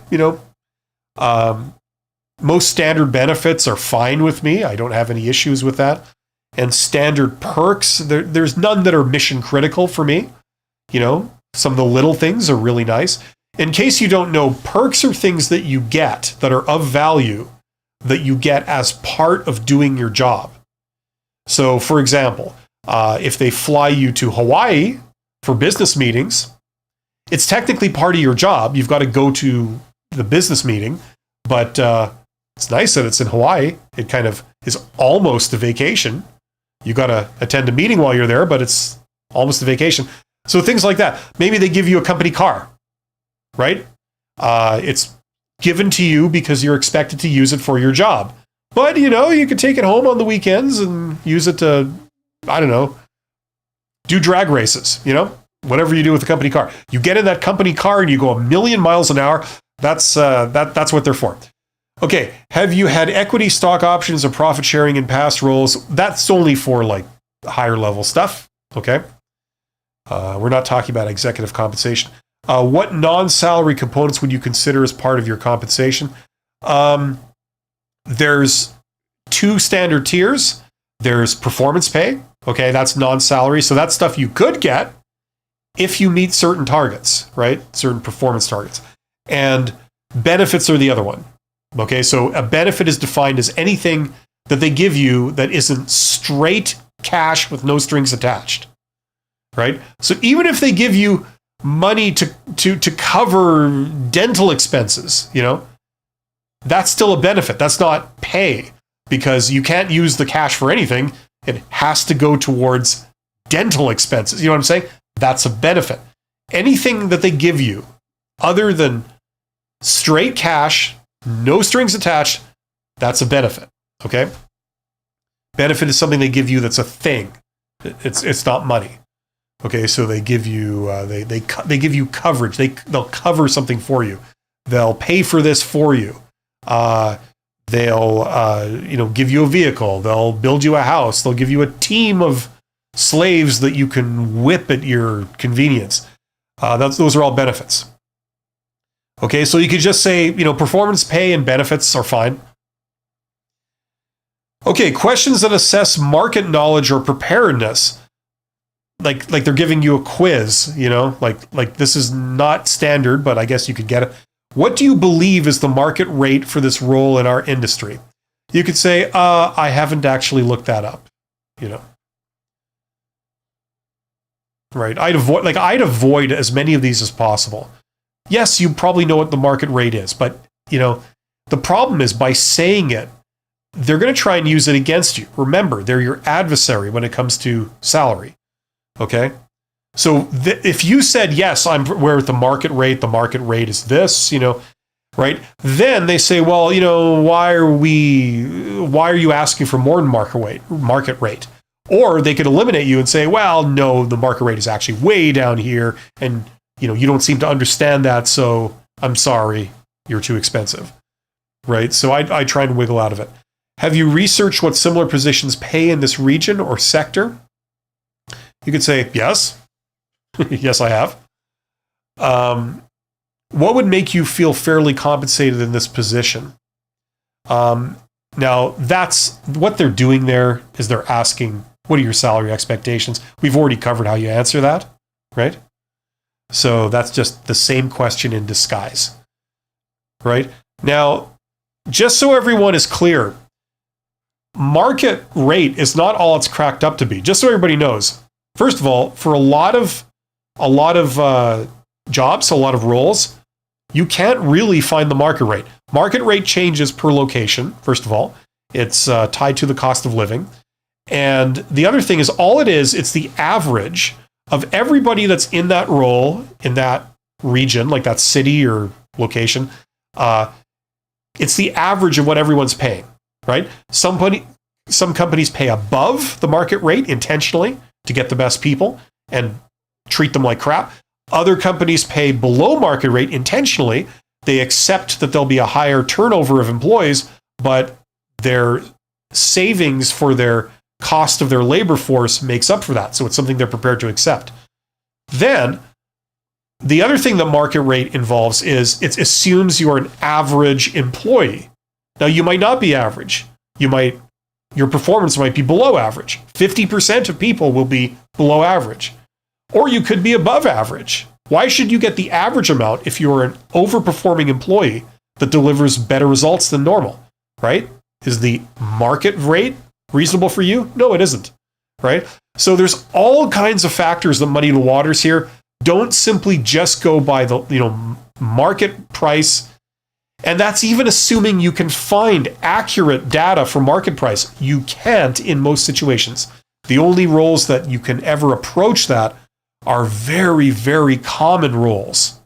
most standard benefits are fine with me. I don't have any issues with that. And standard perks, there's none that are mission critical for me. Some of the little things are really nice. In case you don't know, perks are things that you get that are of value, that you get as part of doing your job. So, for example, if they fly you to Hawaii for business meetings, it's technically part of your job. You've got to go to the business meeting, but it's nice that it's in Hawaii. It kind of is almost a vacation. You got to attend a meeting while you're there, but it's almost a vacation. So things like that. Maybe they give you a company car, right? It's given to you because you're expected to use it for your job. But, you could take it home on the weekends and use it to, do drag races, whatever you do with the company car. You get in that company car and you go 1,000,000 miles an hour. That's what they're for. Okay, have you had equity, stock options, or profit sharing in past roles? That's only for like higher level stuff, okay? We're not talking about executive compensation. What non-salary components would you consider as part of your compensation? There's 2 standard tiers. There's performance pay, okay? That's non-salary, so that's stuff you could get if you meet certain targets, right? Certain performance targets. And benefits are the other one. Okay, so a benefit is defined as anything that they give you that isn't straight cash with no strings attached, right? So even if they give you money to cover dental expenses, that's still a benefit. That's not pay, because you can't use the cash for anything. It has to go towards dental expenses. You know what I'm saying? That's a benefit. Anything that they give you other than straight cash, no strings attached, that's a benefit, okay? Benefit is something they give you that's a thing. It's not money. Okay, so they give you they give you coverage. They'll cover something for you. They'll pay for this for you. They'll give you a vehicle. They'll build you a house. They'll give you a team of slaves that you can whip at your convenience. Those are all benefits. Okay, so you could just say, performance pay and benefits are fine. Okay, questions that assess market knowledge or preparedness. like they're giving you a quiz, like this is not standard, but I guess you could get it. What do you believe is the market rate for this role in our industry? You could say, I haven't actually looked that up, Right. I'd avoid as many of these as possible. Yes, you probably know what the market rate is, but the problem is by saying it, they're going to try and use it against you. Remember, they're your adversary when it comes to salary. Okay. So if you said, yes, we're at the market rate is this, right? Then they say, well, why are you asking for more than market rate? Or they could eliminate you and say, well, no, the market rate is actually way down here. And, you don't seem to understand that. So I'm sorry, you're too expensive. Right. So I try and wiggle out of it. Have you researched what similar positions pay in this region or sector? You could say, yes. Yes, I have. What would make you feel fairly compensated in this position? Now, that's what they're doing there is they're asking, what are your salary expectations? We've already covered how you answer that, right? So that's just the same question in disguise, right? Now, just so everyone is clear, market rate is not all it's cracked up to be. Just so everybody knows, first of all, for a lot of jobs, a lot of roles, you can't really find the market rate. Market rate changes per location, first of all. It's tied to the cost of living. And the other thing is, it's the average of everybody that's in that role, in that region, like that city or location. It's the average of what everyone's paying, right? Some companies pay above the market rate intentionally to get the best people and treat them like crap. Other companies pay below market rate intentionally. They accept that there'll be a higher turnover of employees, but their savings for their cost of their labor force makes up for that. So it's something they're prepared to accept. Then the other thing that market rate involves is it assumes you're an average employee. Now, you might not be average. Your performance might be below average. 50% of people will be below average. Or you could be above average. Why should you get the average amount if you're an overperforming employee that delivers better results than normal, right? Is the market rate reasonable for you? No, it isn't, right? So there's all kinds of factors that muddy the waters here. Don't simply just go by the market price. And that's even assuming you can find accurate data for market price. You can't in most situations. The only roles that you can ever approach that are very, very common roles,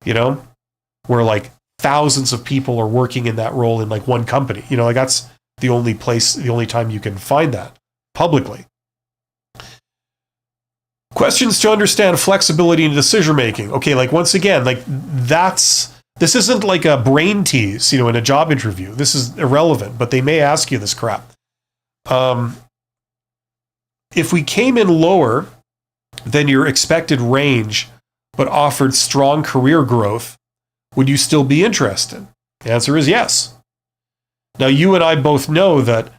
where like thousands of people are working in that role in like one company. Like that's the only time you can find that publicly. Questions to understand flexibility in decision making. Okay, like once again, like this isn't like a brain tease, in a job interview. This is irrelevant, but they may ask you this crap. If we came in lower than your expected range, but offered strong career growth, would you still be interested? The answer is yes. Now, you and I both know that,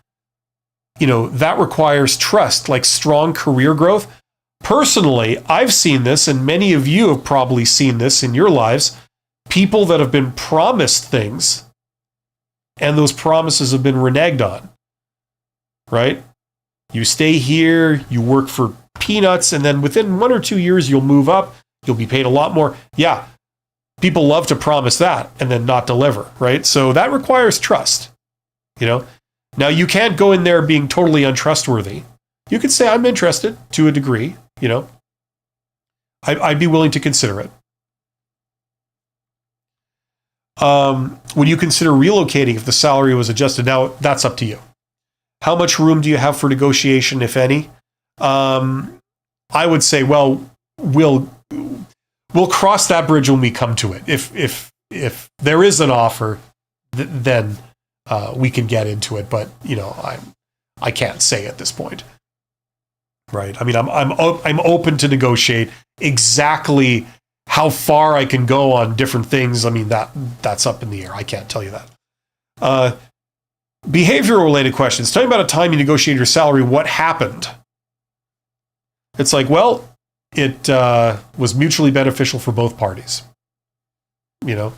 that requires trust, like strong career growth. Personally, I've seen this, and many of you have probably seen this in your lives. People that have been promised things, and those promises have been reneged on, right? You stay here, you work for peanuts, and then within 1 or 2 years, you'll move up, you'll be paid a lot more. Yeah, people love to promise that and then not deliver, right? So that requires trust, Now, you can't go in there being totally untrustworthy. You could say, I'm interested to a degree, I'd be willing to consider it. Would you consider relocating if the salary was adjusted? Now, that's up to you. How much room do you have for negotiation, if any? I would say, well, we'll cross that bridge when we come to it. If there is an offer, then we can get into it. But I can't say at this point, right? I mean, I'm open to negotiate exactly how far I can go on different things. I mean, that's up in the air. I can't tell you that. Behavioral related questions. Tell me about a time you negotiated your salary. What happened? It's like, well, it was mutually beneficial for both parties. You know,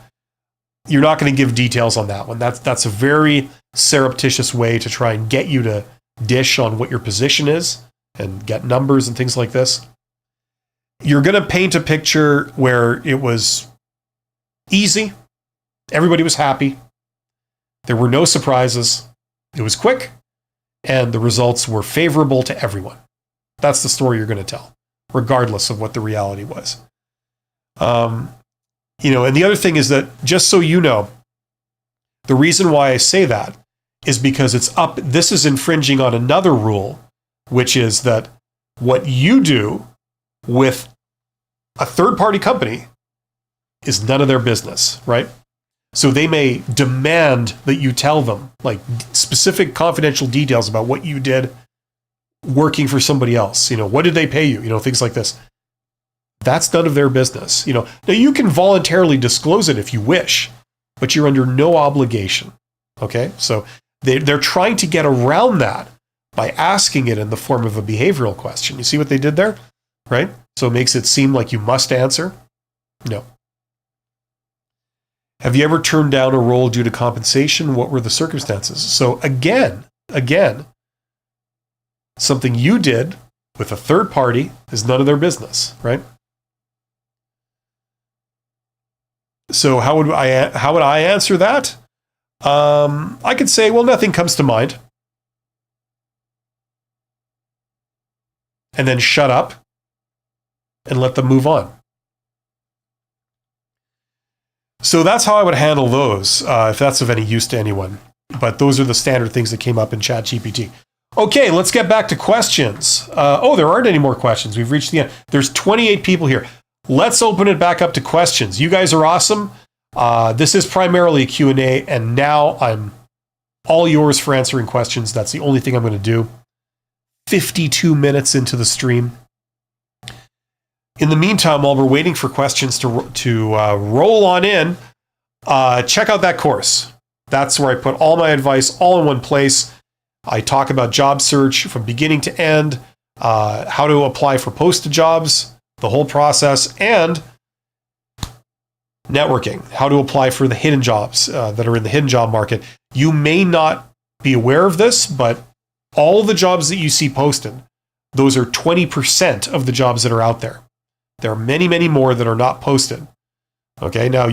you're not going to give details on that one. That's a very surreptitious way to try and get you to dish on what your position is and get numbers and things like this. You're going to paint a picture where it was easy. Everybody was happy. There were no surprises. It was quick, and the results were favorable to everyone. That's the story you're going to tell, regardless of what the reality was. You know, and the other thing is that, just so you know, the reason why I say that is because this is infringing on another rule, which is that what you do with a third-party company is none of their business, right? So they may demand that you tell them, like, specific confidential details about what you did working for somebody else. You know, what did they pay you? You know, things like this. That's none of their business. You know, now you can voluntarily disclose it if you wish, but you're under no obligation. Okay, so they're trying to get around that by asking it in the form of a behavioral question. You see what they did there, right? So it makes it seem like you must answer. No. Have you ever turned down a role due to compensation? What were the circumstances? So again, something you did with a third party is none of their business, right? So how would I answer that? I could say, well, nothing comes to mind. And then shut up and let them move on. So that's how I would handle those, if that's of any use to anyone. But those are the standard things that came up in ChatGPT. Okay, let's get back to questions. There aren't any more questions. We've reached the end. There's 28 people here. Let's open it back up to questions. You guys are awesome. This is primarily a Q&A, and now I'm all yours for answering questions. That's the only thing I'm going to do. 52 minutes into the stream. In the meantime, while we're waiting for questions to roll on in, check out that course. That's where I put all my advice all in one place. I talk about job search from beginning to end, how to apply for posted jobs, the whole process, and networking, how to apply for the hidden jobs that are in the hidden job market. You may not be aware of this, but all the jobs that you see posted, those are 20% of the jobs that are out there. There are many, many more that are not posted. Okay, now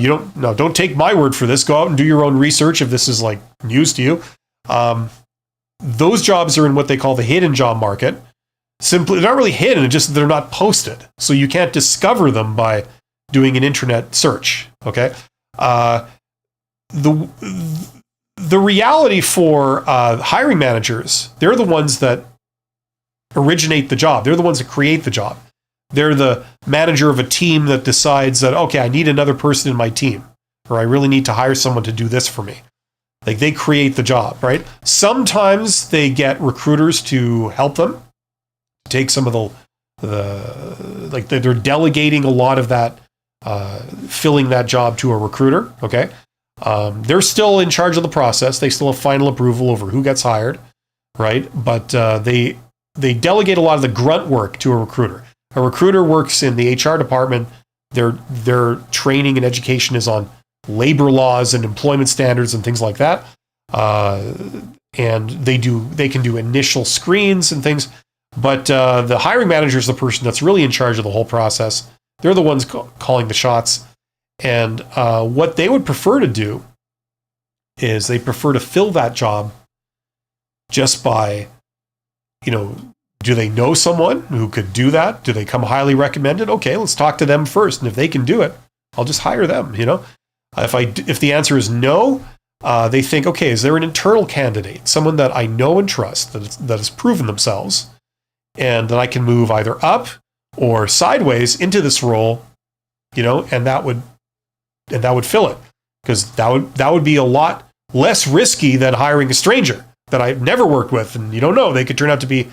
don't take my word for this. Go out and do your own research if this is like news to you. Those jobs are in what they call the hidden job market. Simply, they're not really hidden, it's just they're not posted. So you can't discover them by doing an internet search. Okay, the reality for hiring managers, they're the ones that originate the job. They're the ones that create the job. They're the manager of a team that decides that, okay, I need another person in my team, or I really need to hire someone to do this for me. Like, they create the job, right? Sometimes they get recruiters to help them take some of they're delegating a lot of that, filling that job to a recruiter. Okay. They're still in charge of the process. They still have final approval over who gets hired, right? But they delegate a lot of the grunt work to a recruiter. A recruiter works in the HR department. Their training and education is on labor laws and employment standards and things like that. And they can do initial screens and things. But the hiring manager is the person that's really in charge of the whole process. They're the ones calling the shots. And what they would prefer to do is they prefer to fill that job just by, do they know someone who could do that? Do they come highly recommended? Okay, let's talk to them first. And if they can do it, I'll just hire them, If the answer is no, they think, okay, is there an internal candidate, someone that I know and trust, that has proven themselves, and that I can move either up or sideways into this role, and that would fill it, because that would be a lot less risky than hiring a stranger that I've never worked with, and you don't know, they could turn out to be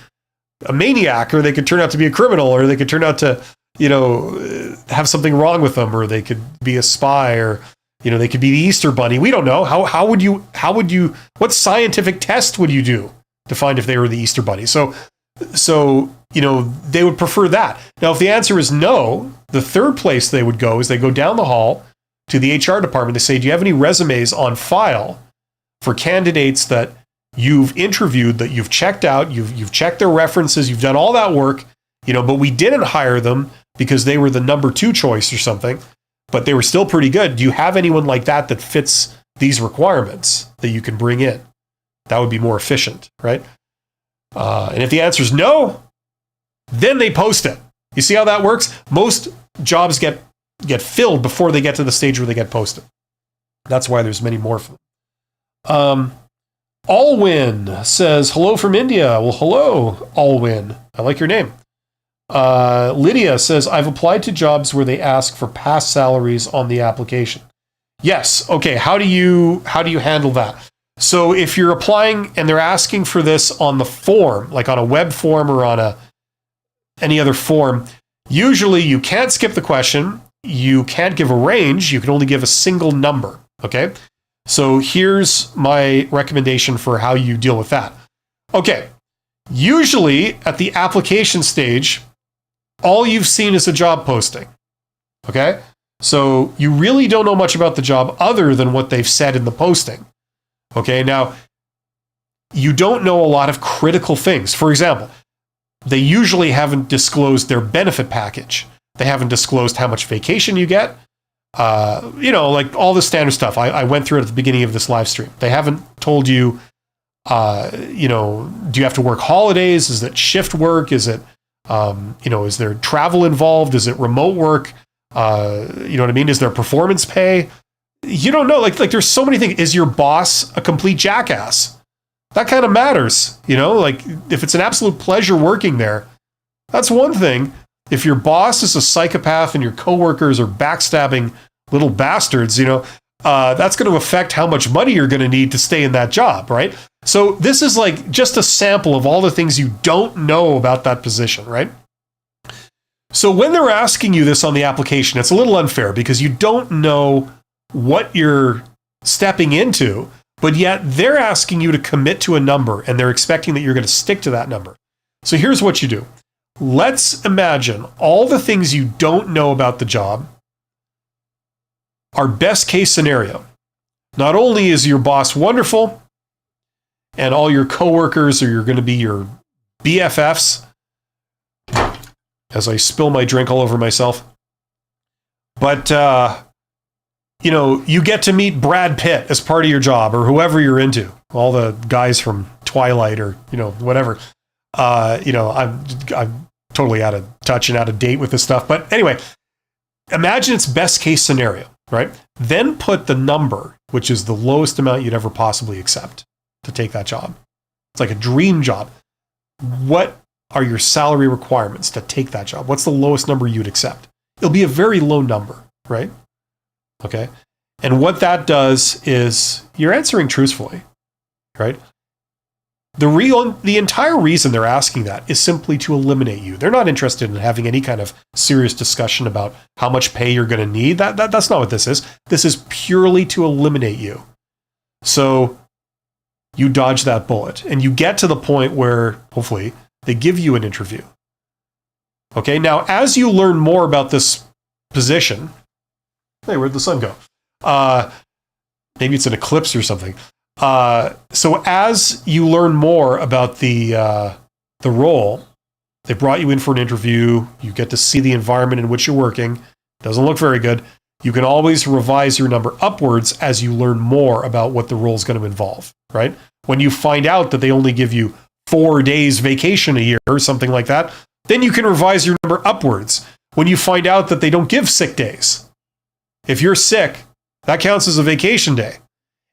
a maniac, or they could turn out to be a criminal, or they could turn out to have something wrong with them, or they could be a spy, or they could be the Easter Bunny. We don't know. How would you what scientific test would you do to find if they were the Easter Bunny? So So, they would prefer that. Now, if the answer is no, the third place they would go is they go down the hall to the HR department. They say, do you have any resumes on file for candidates that you've interviewed, that you've checked out, you've checked their references, you've done all that work, but we didn't hire them because they were the number 2 choice or something, but they were still pretty good. Do you have anyone like that that fits these requirements that you can bring in? That would be more efficient, right? And if the answer is no, then they post it. You see how that works? Most jobs get filled before they get to the stage where they get posted. That's why there's many more of them. Allwin says, hello from India. Well, hello, Allwin. I like your name. Lydia says, I've applied to jobs where they ask for past salaries on the application. Yes. Okay. How do you handle that? So if you're applying and they're asking for this on the form, like on a web form or on any other form, usually you can't skip the question. You can't give a range. You can only give a single number. Okay. So here's my recommendation for how you deal with that. Okay. Usually at the application stage, all you've seen is a job posting. Okay. So you really don't know much about the job other than what they've said in the posting. Okay. Now, you don't know a lot of critical things. For example, they usually haven't disclosed their benefit package. They haven't disclosed how much vacation you get. Like all the standard stuff. I went through it at the beginning of this live stream. They haven't told you, do you have to work holidays? Is it shift work? Is it, is there travel involved? Is it remote work? You know what I mean? Is there performance pay? You don't know. Like there's so many things. Is your boss a complete jackass? That kind of matters. Like if it's an absolute pleasure working there, that's one thing. If your boss is a psychopath and your coworkers are backstabbing little bastards, that's going to affect how much money you're going to need to stay in that job, right? So this is like just a sample of all the things you don't know about that position, right? So when they're asking you this on the application, it's a little unfair because you don't know what you're stepping into, but yet they're asking you to commit to a number and they're expecting that you're going to stick to that number. So here's what you do. Let's imagine all the things you don't know about the job are best case scenario. Not only is your boss wonderful and all your coworkers are going to be your BFFs, as I spill my drink all over myself, but you get to meet Brad Pitt as part of your job or whoever you're into, all the guys from Twilight or whatever. I'm totally out of touch and out of date with this stuff. But anyway, imagine it's best case scenario, right? Then put the number, which is the lowest amount you'd ever possibly accept to take that job. It's like a dream job. What are your salary requirements to take that job? What's the lowest number you'd accept? It'll be a very low number, right? Okay. And what that does is you're answering truthfully, right? The entire reason they're asking that is simply to eliminate you. They're not interested in having any kind of serious discussion about how much pay you're going to need. That's not what this is. This is purely to eliminate you. So you dodge that bullet and you get to the point where hopefully they give you an interview. Okay. Now, as you learn more about this position, hey, where'd the sun go? Maybe it's an eclipse or something. So as you learn more about the role, they brought you in for an interview. You get to see the environment in which you're working. Doesn't look very good. You can always revise your number upwards as you learn more about what the role is going to involve, right? When you find out that they only give you 4 days vacation a year or something like that, then you can revise your number upwards. When you find out that they don't give sick days, if you're sick, that counts as a vacation day.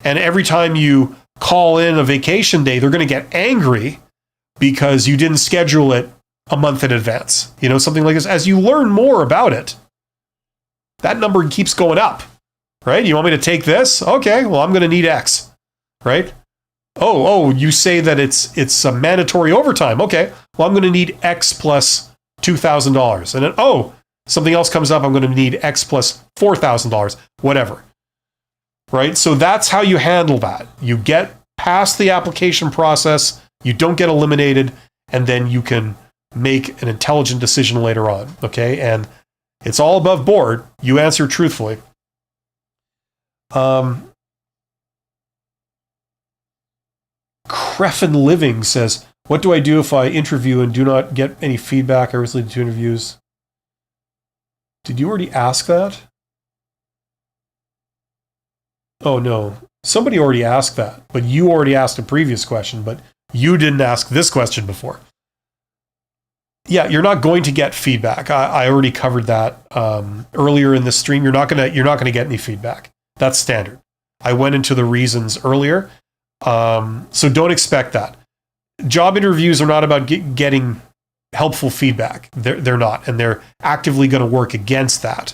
And every time you call in a vacation day, they're going to get angry because you didn't schedule it a month in advance. Something like this. As you learn more about it, that number keeps going up, right? You want me to take this? Okay, well, I'm going to need X, right? Oh, you say that it's a mandatory overtime. Okay, well, I'm going to need X plus $2,000. And then, something else comes up. I'm going to need X plus $4,000, whatever. Right? So that's how you handle that. You get past the application process, you don't get eliminated, and then you can make an intelligent decision later on. Okay. And it's all above board. You answer truthfully. Creffin Living says, what do I do if I interview and do not get any feedback? I recently did 2 interviews. Did you already ask that? Oh, no. Somebody already asked that, but you already asked a previous question, but you didn't ask this question before. Yeah, you're not going to get feedback. I already covered that earlier in the stream. You're not gonna get any feedback. That's standard. I went into the reasons earlier, so don't expect that. Job interviews are not about getting helpful feedback. They're not, and they're actively going to work against that.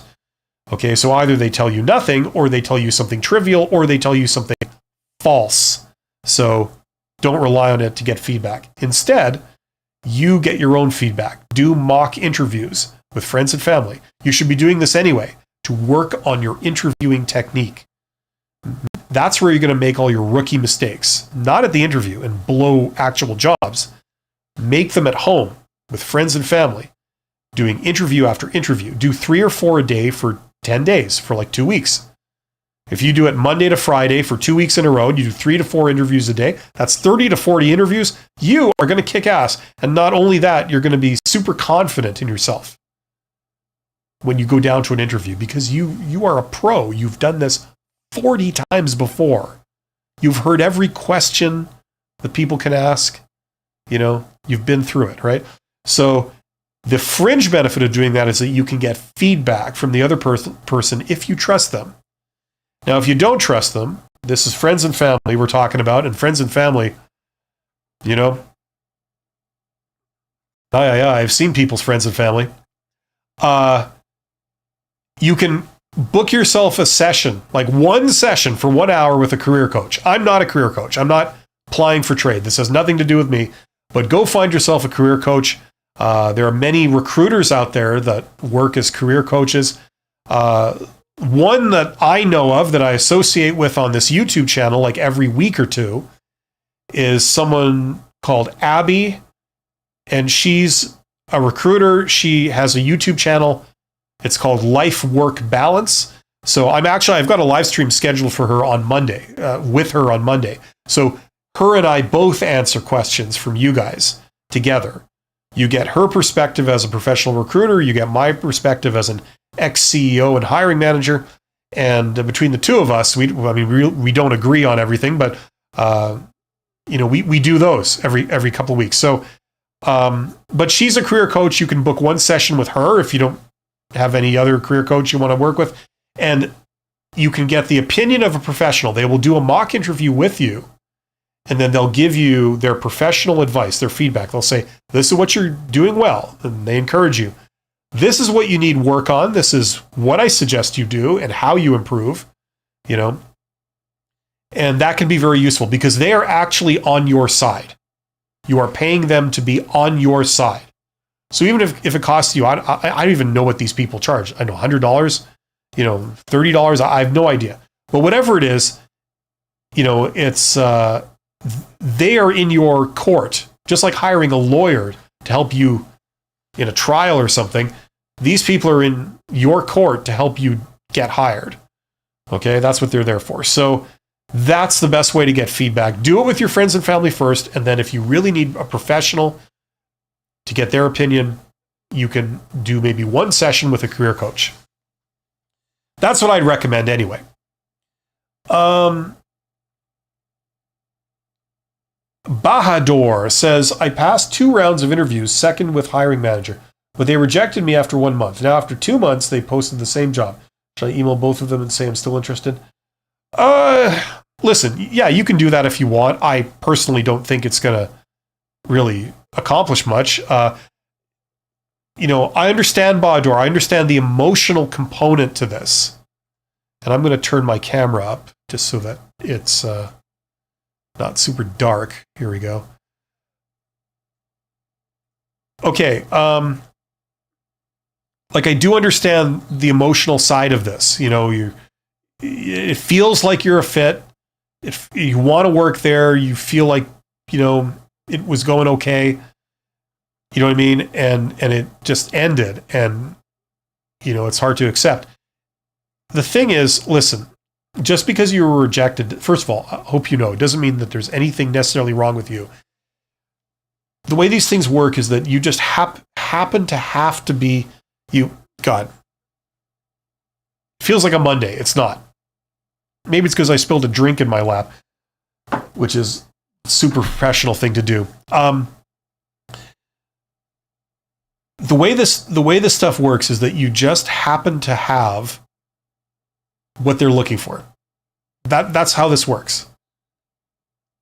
Okay, so either they tell you nothing, or they tell you something trivial, or they tell you something false. So don't rely on it to get feedback. Instead, you get your own feedback. Do mock interviews with friends and family. You should be doing this anyway to work on your interviewing technique. That's where you're going to make all your rookie mistakes, not at the interview and blow actual jobs. Make them at home with friends and family, doing interview after interview. Do 3 or 4 a day for 10 days, for like 2 weeks. If you do it Monday to Friday for 2 weeks in a row, you do 3 to 4 interviews a day, that's 30 to 40 interviews. You are going to kick ass. And not only that, you're going to be super confident in yourself when you go down to an interview, because you are a pro. You've done this 40 times before. You've heard every question that people can ask. You know, you've been through it, right? So the fringe benefit of doing that is that you can get feedback from the other person if you trust them. Now, if you don't trust them, this is friends and family we're talking about, and friends and family, you know, I've seen people's friends and family. You can book yourself a session, like one session for 1 hour with a career coach. I'm not a career coach. I'm not applying for trade. This has nothing to do with me, but go find yourself a career coach. There are many recruiters out there that work as career coaches. One that I know of that I associate with on this YouTube channel, like every week or two, is someone called Abby, and she's a recruiter. She has a YouTube channel. It's called Life Work Balance. So I've got a live stream scheduled for her on Monday, with her on Monday. So her and I both answer questions from you guys together. You get her perspective as a professional recruiter. You get my perspective as an ex-CEO and hiring manager. And between the two of us, we don't agree on everything, but we do those every couple of weeks. So, but she's a career coach. You can book one session with her if you don't have any other career coach you want to work with, and you can get the opinion of a professional. They will do a mock interview with you, and then they'll give you their professional advice, their feedback. They'll say, this is what you're doing well, and they encourage you. This is what you need work on. This is what I suggest you do and how you improve, you know. And that can be very useful because they are actually on your side. You are paying them to be on your side. So even if it costs you, I don't even know what these people charge. I know $100, $30, I have no idea. But whatever it is, it's they are in your court, just like hiring a lawyer to help you in a trial or something. These people are in your court to help you get hired. Okay, that's what they're there for. So that's the best way to get feedback. Do it with your friends and family first, and then if you really need a professional to get their opinion, you can do maybe one session with a career coach. That's what I'd recommend anyway. Bahador says, I passed 2 rounds of interviews, second with hiring manager, but they rejected me after 1 month. Now, after 2 months, they posted the same job. Should I email both of them and say I'm still interested? Listen, yeah, you can do that if you want. I personally don't think it's going to really accomplish much. I understand Bahador. I understand the emotional component to this. And I'm going to turn my camera up just so that it's not super dark. Here we go. Okay. I do understand the emotional side of this. It feels like you're a fit. If you want to work there, you feel like, it was going okay. You know what I mean? And it just ended, and it's hard to accept. The thing is, listen, just because you were rejected, first of all, I hope you know, it doesn't mean that there's anything necessarily wrong with you. The way these things work is that you just happen to have to be you. God, it feels like a Monday. It's not. Maybe it's because I spilled a drink in my lap, which is a super professional thing to do. The way this stuff works is that you just happen to have what they're looking for. That's how this works.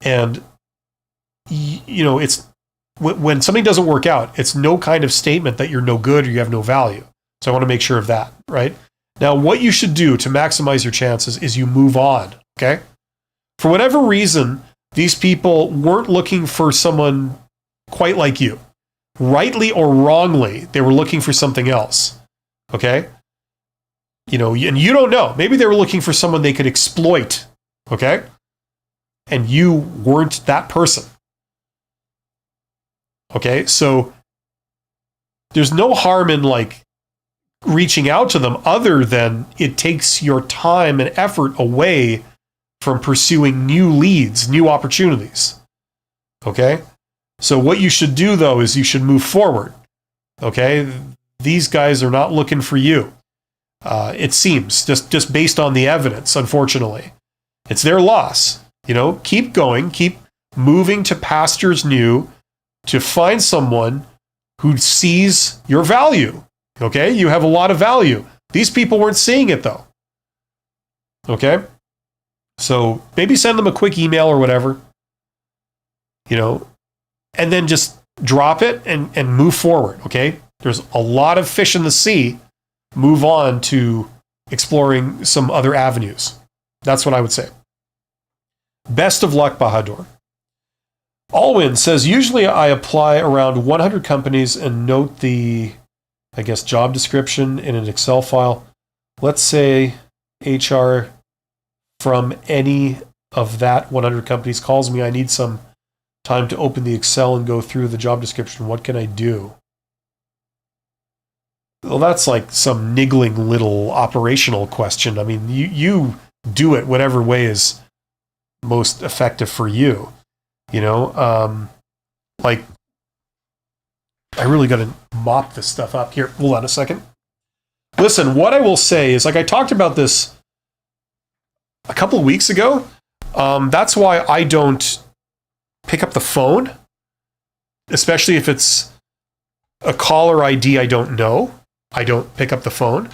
And it's when something doesn't work out, it's no kind of statement that you're no good or you have no value. So I want to make sure of that, right? Now, what you should do to maximize your chances is you move on, okay? For whatever reason, these people weren't looking for someone quite like you. Rightly or wrongly, they were looking for something else, okay? And you don't know. Maybe they were looking for someone they could exploit, okay? And you weren't that person. Okay, so there's no harm in reaching out to them other than it takes your time and effort away from pursuing new leads, new opportunities. Okay? So what you should do though is you should move forward. Okay? These guys are not looking for you. It seems just based on the evidence, unfortunately. It's their loss. Keep going, keep moving to pastures new, to find someone who sees your value. Okay? You have a lot of value. These people weren't seeing it though. Okay? So maybe send them a quick email or whatever, and then just drop it and move forward. Okay? There's a lot of fish in the sea. Move on to exploring some other avenues. That's what I would say. Best of luck, Bahadur. Alwyn says, usually I apply around 100 companies and note the, job description in an Excel file. Let's say HR from any of that 100 companies calls me. I need some time to open the Excel and go through the job description. What can I do? Well, that's like some niggling little operational question. I mean, you do it whatever way is most effective for you. I really got to mop this stuff up here. Hold on a second. Listen, what I will say is, I talked about this a couple of weeks ago. That's why I don't pick up the phone, especially if it's a caller ID I don't know. I don't pick up the phone.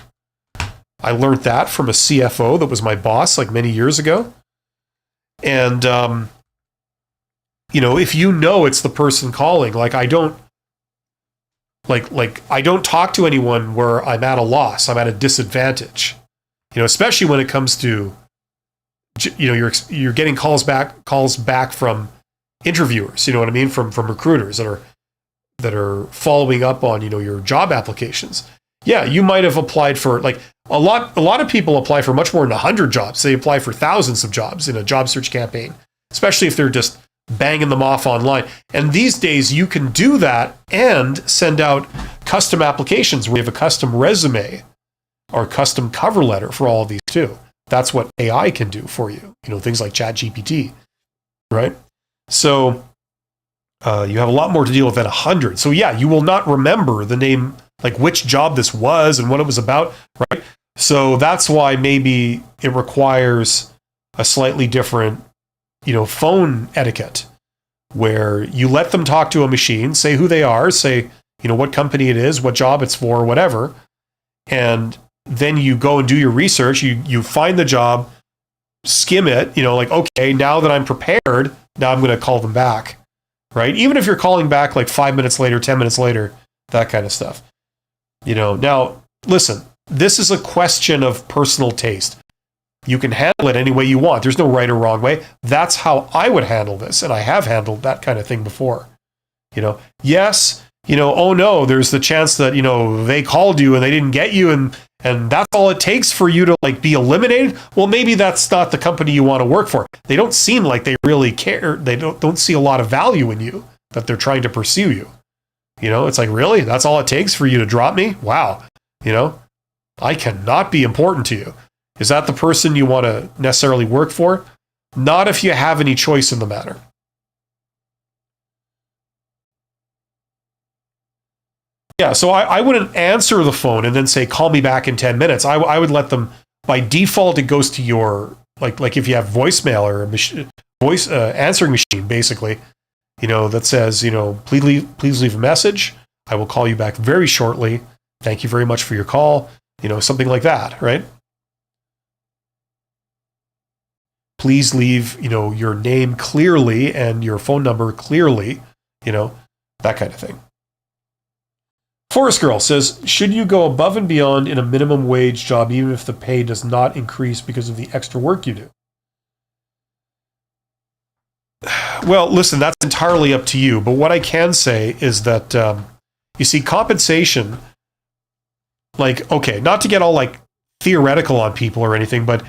I learned that from a CFO that was my boss many years ago. And, if it's the person calling, I don't talk to anyone where I'm at a loss, I'm at a disadvantage, especially when it comes to, you're getting calls back from interviewers, you know what I mean? From recruiters that are following up on, your job applications. Yeah, you might have applied for a lot of people apply for much more than 100 jobs. They apply for thousands of jobs in a job search campaign, especially if they're just banging them off online. And these days you can do that and send out custom applications where you have a custom resume or custom cover letter for all of these too. That's what AI can do for you. Things like ChatGPT, right? So you have a lot more to deal with than 100. So yeah, you will not remember the name, which job this was and what it was about, right? So that's why maybe it requires a slightly different, phone etiquette where you let them talk to a machine, say who they are, say, what company it is, what job it's for, whatever. And then you go and do your research. You find the job, skim it, okay, now that I'm prepared, now I'm going to call them back, right? Even if you're calling back 5 minutes later, 10 minutes later, that kind of stuff. Now, listen, this is a question of personal taste. You can handle it any way you want. There's no right or wrong way. That's how I would handle this, and I have handled that kind of thing before. Yes, oh no, there's the chance that, they called you and they didn't get you, and that's all it takes for you to be eliminated. Well, maybe that's not the company you want to work for. They don't seem like they really care. They don't see a lot of value in you that they're trying to pursue you. It's like, really? That's all it takes for you to drop me? Wow. I cannot be important to you. Is that the person you want to necessarily work for? Not if you have any choice in the matter. Yeah, so I wouldn't answer the phone and then say, call me back in 10 minutes. I would let them, by default, it goes to your, like if you have voicemail or a voice answering machine, basically, that says, please leave a message. I will call you back very shortly. Thank you very much for your call. Something like that, right? Please leave, your name clearly and your phone number clearly, that kind of thing. Forest Girl says, should you go above and beyond in a minimum wage job even if the pay does not increase because of the extra work you do? Well, listen, that's entirely up to you. But what I can say is that, you see, compensation, okay, not to get all theoretical on people or anything, but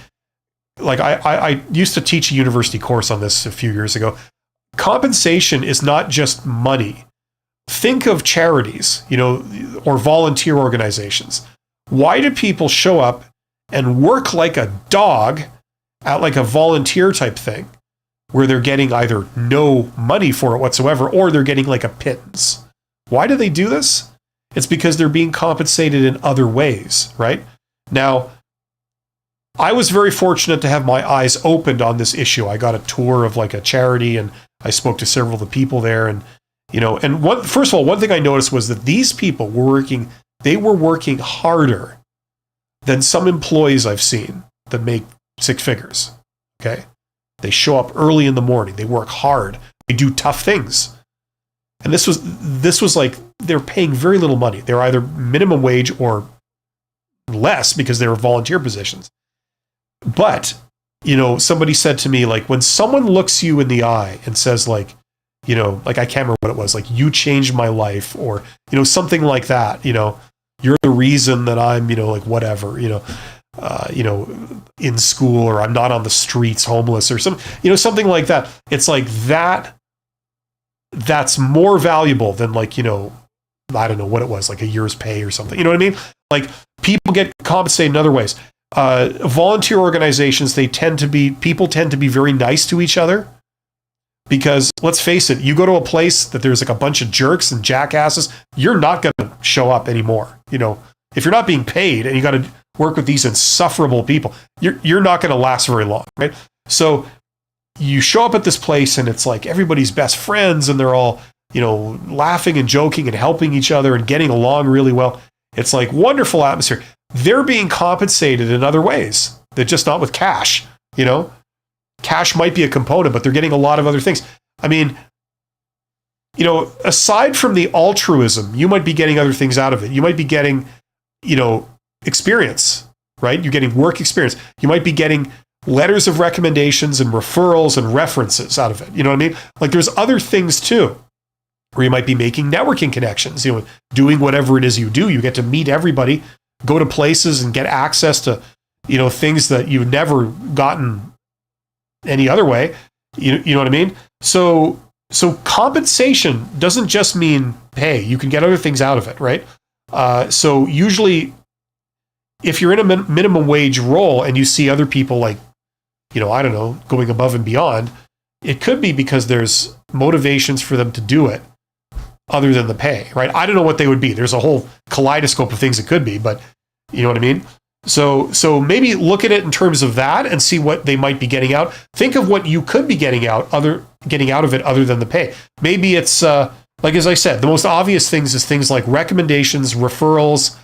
I used to teach a university course on this a few years ago. Compensation is not just money. Think of charities, or volunteer organizations. Why do people show up and work like a dog at a volunteer type thing where they're getting either no money for it whatsoever or they're getting a pittance? Why do they do this? It's because they're being compensated in other ways, right? Now, I was very fortunate to have my eyes opened on this issue. I got a tour of a charity and I spoke to several of the people there, and first of all, one thing I noticed was that these people were working harder than some employees I've seen that make six figures. Okay. They show up early in the morning. They work hard. They do tough things. And this was they're paying very little money. They're either minimum wage or less because they were volunteer positions. But, somebody said to me, when someone looks you in the eye and says I can't remember what it was, you changed my life, or, something like that, you're the reason that I'm, whatever, in school, or I'm not on the streets homeless or something like that. It's that, that's more valuable than I don't know what it was, a year's pay or something. You know what I mean? People get compensated in other ways. Volunteer organizations, people tend to be very nice to each other. Because let's face it, you go to a place that there's a bunch of jerks and jackasses, you're not going to show up anymore. If you're not being paid and you got to work with these insufferable people, you're not going to last very long, right? So you show up at this place and it's everybody's best friends and they're all, laughing and joking and helping each other and getting along really well. It's wonderful atmosphere. They're being compensated in other ways. They're just not with cash, Cash might be a component, but they're getting a lot of other things. I mean, aside from the altruism, you might be getting other things out of it. You might be getting, experience, right? You're getting work experience. You might be getting letters of recommendations and referrals and references out of it. You know what I mean? There's other things too, where you might be making networking connections, doing whatever it is you do. You get to meet everybody, go to places and get access to, things that you've never gotten any other way. You know what I mean? So compensation doesn't just mean pay. You can get other things out of it, right? So usually if you're in a minimum wage role and you see other people I don't know, going above and beyond, it could be because there's motivations for them to do it other than the pay, right? I don't know what they would be. There's a whole kaleidoscope of things it could be, but you know what I mean? So maybe look at it in terms of that and see what they might be getting out. Think of what you could be getting out of it other than the pay. Maybe it's as I said, the most obvious things is things like recommendations, referrals,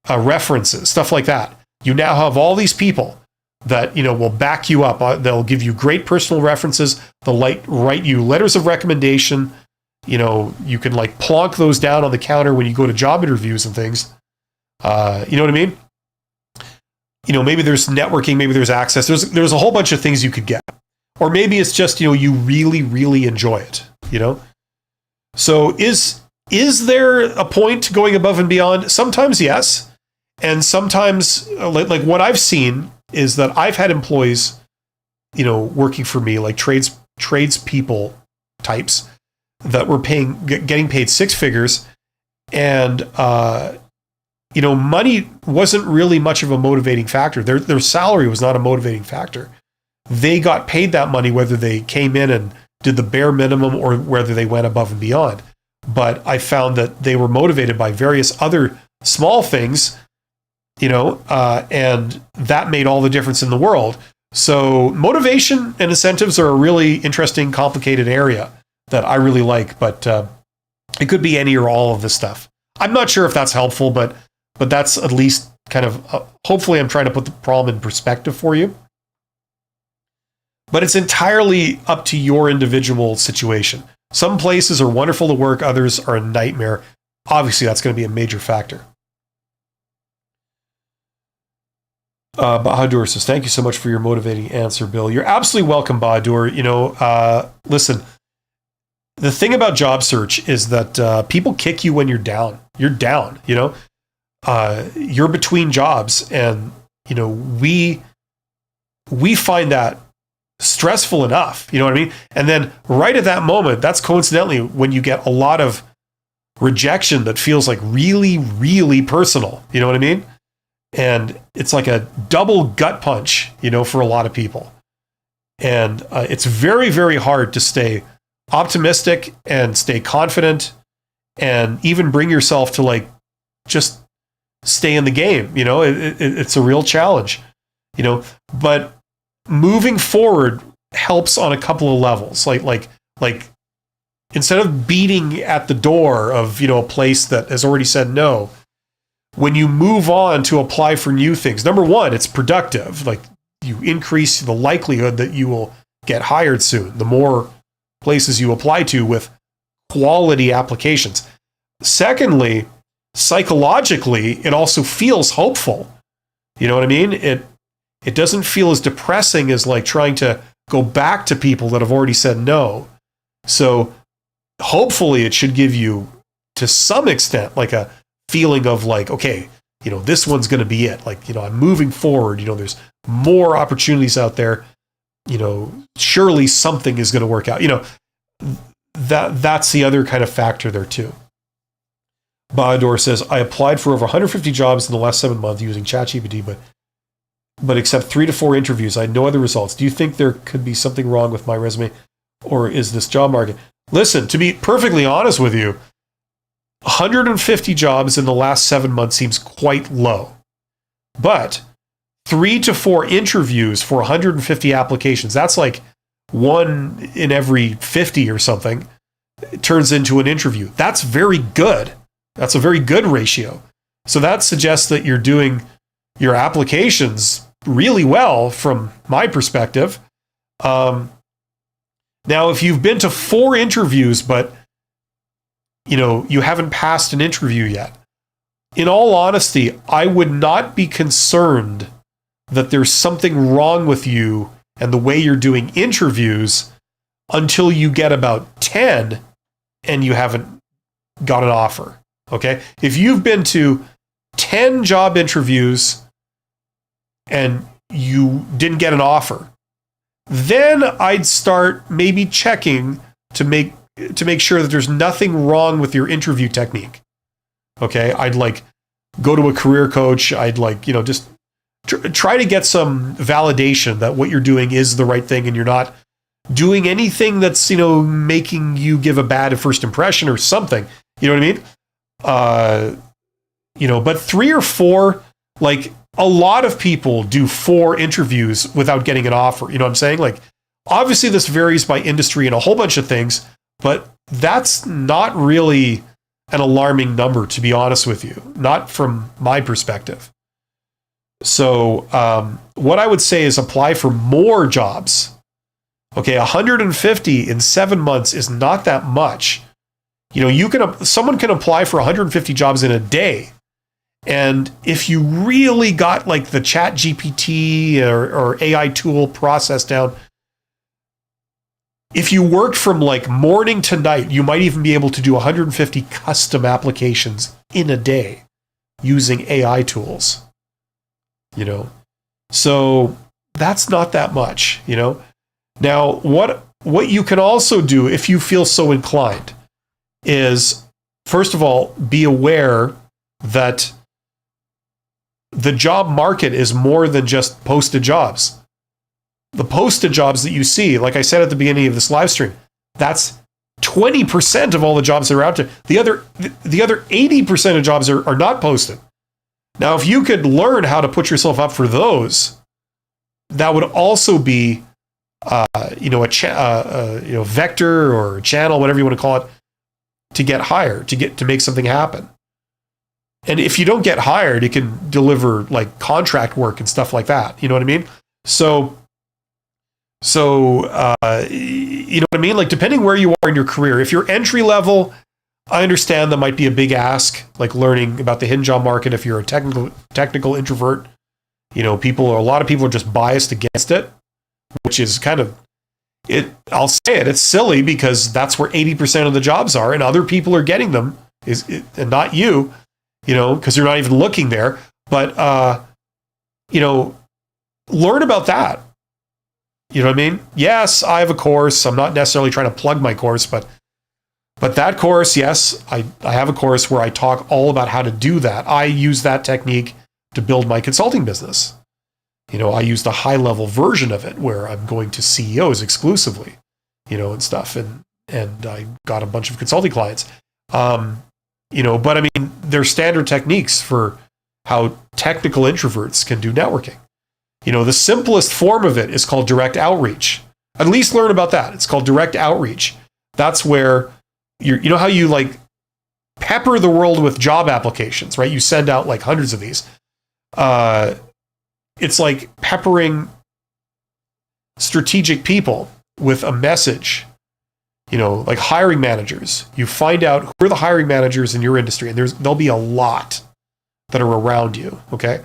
references, stuff like that. You now have all these people that will back you up. They'll give you great personal references. They'll write you letters of recommendation. You can plonk those down on the counter when you go to job interviews and things. You know what I mean? Maybe there's networking, maybe there's access. There's a whole bunch of things you could get. Or maybe it's just, you really, really enjoy it, So is there a point to going above and beyond? Sometimes yes. And sometimes, what I've seen is that I've had employees, working for me, tradespeople types that were getting paid six figures. And, money wasn't really much of a motivating factor. Their salary was not a motivating factor. They got paid that money whether they came in and did the bare minimum or whether they went above and beyond. But I found that they were motivated by various other small things, and that made all the difference in the world. So motivation and incentives are a really interesting, complicated area that I really like, but it could be any or all of this stuff. I'm not sure if that's helpful, but that's at least kind of, hopefully I'm trying to put the problem in perspective for you. But it's entirely up to your individual situation. Some places are wonderful to work, others are a nightmare. Obviously, that's going to be a major factor. Bahadur says, thank you so much for your motivating answer, Bill. You're absolutely welcome, Bahadur. Listen, the thing about job search is that people kick you when you're down. You're down, you're between jobs. And, we find that stressful enough, you know what I mean? And then right at that moment, that's coincidentally when you get a lot of rejection that feels like really, really personal, you know what I mean? And it's like a double gut punch, for a lot of people. And it's very, very hard to stay optimistic and stay confident and even bring yourself to just stay in the game. It's a real challenge, but moving forward helps on a couple of levels. Like instead of beating at the door of, a place that has already said no, when you move on to apply for new things, number one, it's productive. Like you increase the likelihood that you will get hired soon. The more places you apply to with quality applications. Secondly, psychologically, it also feels hopeful. You know what I mean? It doesn't feel as depressing as trying to go back to people that have already said no. So hopefully it should give you, to some extent, a feeling of okay, this one's going to be it. I'm moving forward. There's more opportunities out there. Surely something is going to work out. That's the other kind of factor there too. Bahadur says, I applied for over 150 jobs in the last 7 months using ChatGPT, but except 3 to 4 interviews, I had no other results. Do you think there could be something wrong with my resume, or is this job market? Listen, to be perfectly honest with you, 150 jobs in the last 7 months seems quite low. But 3 to 4 interviews for 150 applications, that's like 1 in every 50 or something, it turns into an interview. That's very good. That's a very good ratio. So that suggests that you're doing your applications really well from my perspective. Now, if you've been to 4 interviews, but you haven't passed an interview yet, in all honesty, I would not be concerned that there's something wrong with you and the way you're doing interviews until you get about 10 and you haven't got an offer. Okay? If you've been to 10 job interviews and you didn't get an offer, then I'd start maybe checking to make sure that there's nothing wrong with your interview technique. Okay? I'd go to a career coach. I'd just try to get some validation that what you're doing is the right thing and you're not doing anything that's, making you give a bad first impression or something. You know what I mean? But 3 or 4, a lot of people do 4 interviews without getting an offer. You know what I'm saying? Obviously this varies by industry and a whole bunch of things, but that's not really an alarming number, to be honest with you, not from my perspective. So what I would say is apply for more jobs. Okay, 150 in 7 months is not that much. Someone can apply for 150 jobs in a day. And if you really got the Chat GPT or AI tool process down, if you worked from morning to night, you might even be able to do 150 custom applications in a day using AI tools. So that's not that much, Now, what you can also do if you feel so inclined is first of all, be aware that the job market is more than just posted jobs. The posted jobs that you see, like I said at the beginning of this live stream, that's 20% of all the jobs that are out there. The other 80% of jobs are not posted. Now, if you could learn how to put yourself up for those, that would also be, a vector or a channel, whatever you want to call it, to get hired, to make something happen. And if you don't get hired, you can deliver like contract work and stuff like that. You know what I mean? So you know what I mean? Like, depending where you are in your career, if you're entry level, I understand that might be a big ask, like learning about the hidden job market. If you're a technical introvert, a lot of people are just biased against it, which is kind of it. I'll say it. It's silly because that's where 80% of the jobs are, and other people are getting them, and not you, because you're not even looking there. But learn about that. You know what I mean? Yes, I have a course. I'm not necessarily trying to plug my course, but that course, yes, I have a course where I talk all about how to do that. I use that technique to build my consulting business. I use the high level version of it where I'm going to CEOs exclusively, and stuff. And I got a bunch of consulting clients. But I mean, there's standard techniques for how technical introverts can do networking. The simplest form of it is called direct outreach. At least learn about that. It's called direct outreach. That's where you know how you like pepper the world with job applications, right? You send out like hundreds of these. It's like peppering strategic people with a message, like hiring managers. You find out who are the hiring managers in your industry, and there'll be a lot that are around you, okay?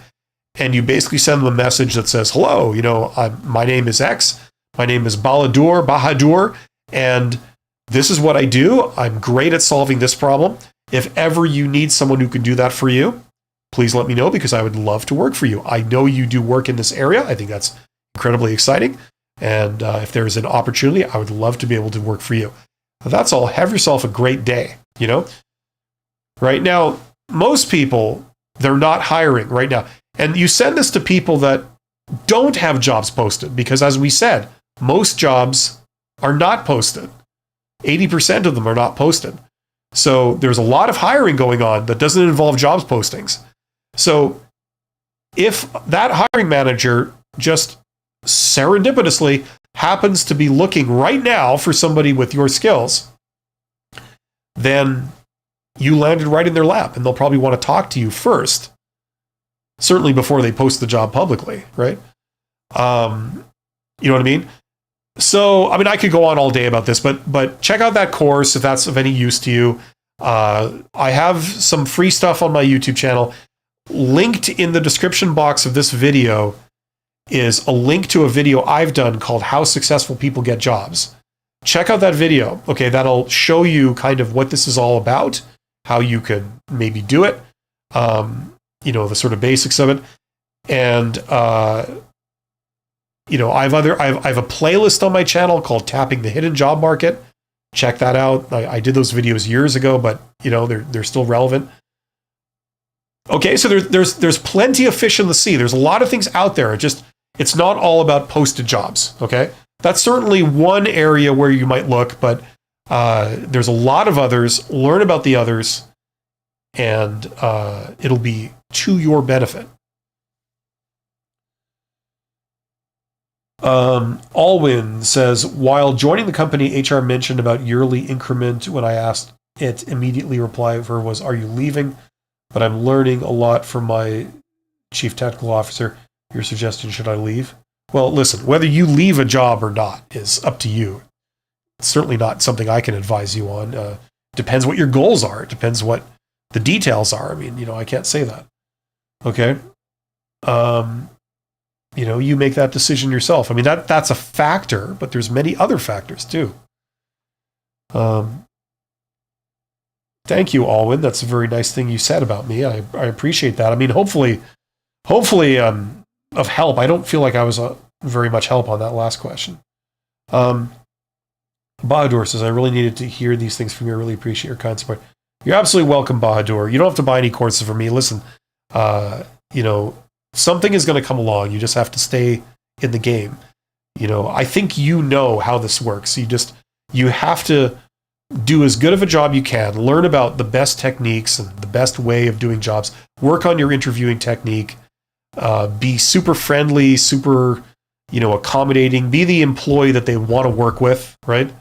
And you basically send them a message that says, hello, my name is X, my name is Bahadur, and this is what I do. I'm great at solving this problem. If ever you need someone who can do that for you, please let me know because I would love to work for you. I know you do work in this area. I think that's incredibly exciting. And if there's an opportunity, I would love to be able to work for you. That's all. Have yourself a great day, Right now, most people, they're not hiring right now. And you send this to people that don't have jobs posted because, as we said, most jobs are not posted. 80% of them are not posted. So there's a lot of hiring going on that doesn't involve jobs postings. So if that hiring manager just serendipitously happens to be looking right now for somebody with your skills, then you landed right in their lap, and they'll probably want to talk to you first. Certainly before they post the job publicly, right? You know what I mean? So, I mean, I could go on all day about this, but check out that course if that's of any use to you. I have some free stuff on my YouTube channel. Linked in the description box of this video is a link to a video I've done called How Successful People Get Jobs. Check out that video. Okay, that'll show you kind of what this is all about, how you could maybe do it. The sort of basics of it. And, I have a playlist on my channel called Tapping the Hidden Job Market. Check that out. I did those videos years ago, but they're still relevant. Okay, so there's plenty of fish in the sea. There's a lot of things out there. It's not all about posted jobs. Okay, that's certainly one area where you might look, but there's a lot of others. Learn about the others, and it'll be to your benefit. Alwyn says, while joining the company, HR mentioned about yearly increment. When I asked it, immediately reply of her was, are you leaving? But I'm learning a lot from my chief technical officer. Your suggestion, should I leave? Well, listen, whether you leave a job or not is up to you. It's certainly not something I can advise you on. Depends what your goals are. It depends what the details are. I mean, I can't say that. Okay. You make that decision yourself. I mean, that's a factor, but there's many other factors too. Thank you, Alwyn. That's a very nice thing you said about me. I appreciate that. I mean, hopefully, of help. I don't feel like I was very much help on that last question. Bahadur says, I really needed to hear these things from you. I really appreciate your kind support. You're absolutely welcome, Bahadur. You don't have to buy any courses from me. Listen, something is going to come along. You just have to stay in the game. I think you know how this works. You have to do as good of a job you can, learn about the best techniques and the best way of doing jobs, work on your interviewing technique, be super friendly, super, accommodating, be the employee that they want to work with, right?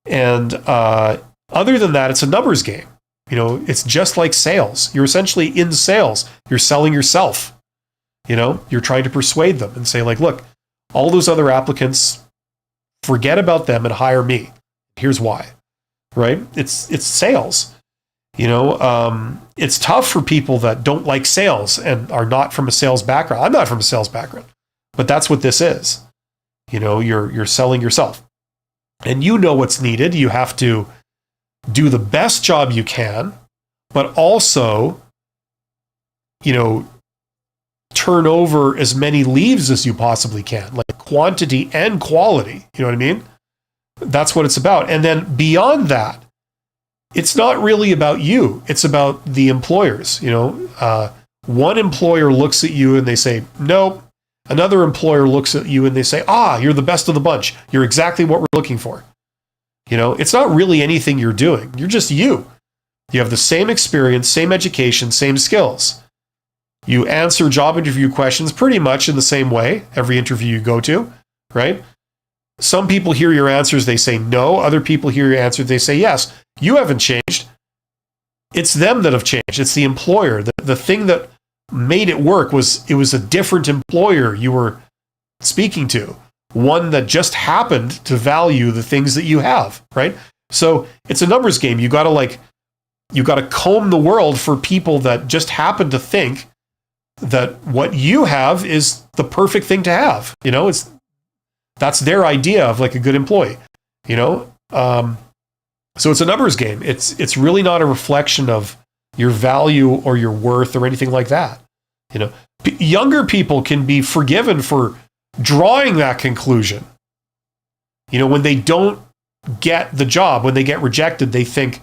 And other than that, it's a numbers game. It's just like sales. You're essentially in sales. You're selling yourself. You're trying to persuade them and say, like, look, all those other applicants, forget about them and hire me. Here's why, right? It's sales. It's tough for people that don't like sales and are not from a sales background. I'm not from a sales background, but that's what this is. You're selling yourself, and what's needed. You have to do the best job you can, but also, turn over as many leaves as you possibly can, like quantity and quality. You know what I mean? That's what it's about. And then beyond that, it's not really about you. It's about the employers. One employer looks at you and they say, nope. Another employer looks at you and they say, you're the best of the bunch. You're exactly what we're looking for. It's not really anything you're doing. You're just you. You have the same experience, same education, same skills. You answer job interview questions pretty much in the same way every interview you go to, right? Some people hear your answers, they say no. Other people hear your answers, they say yes. You haven't changed. It's them that have changed. It's the employer. The thing that made it work was it was a different employer you were speaking to, one that just happened to value the things that you have, right? So it's a numbers game. You got to comb the world for people that just happen to think that what you have is the perfect thing to have. That's their idea of like a good employee. So it's a numbers game. It's really not a reflection of your value or your worth or anything like that. Younger people can be forgiven for drawing that conclusion. When they don't get the job, when they get rejected, they think,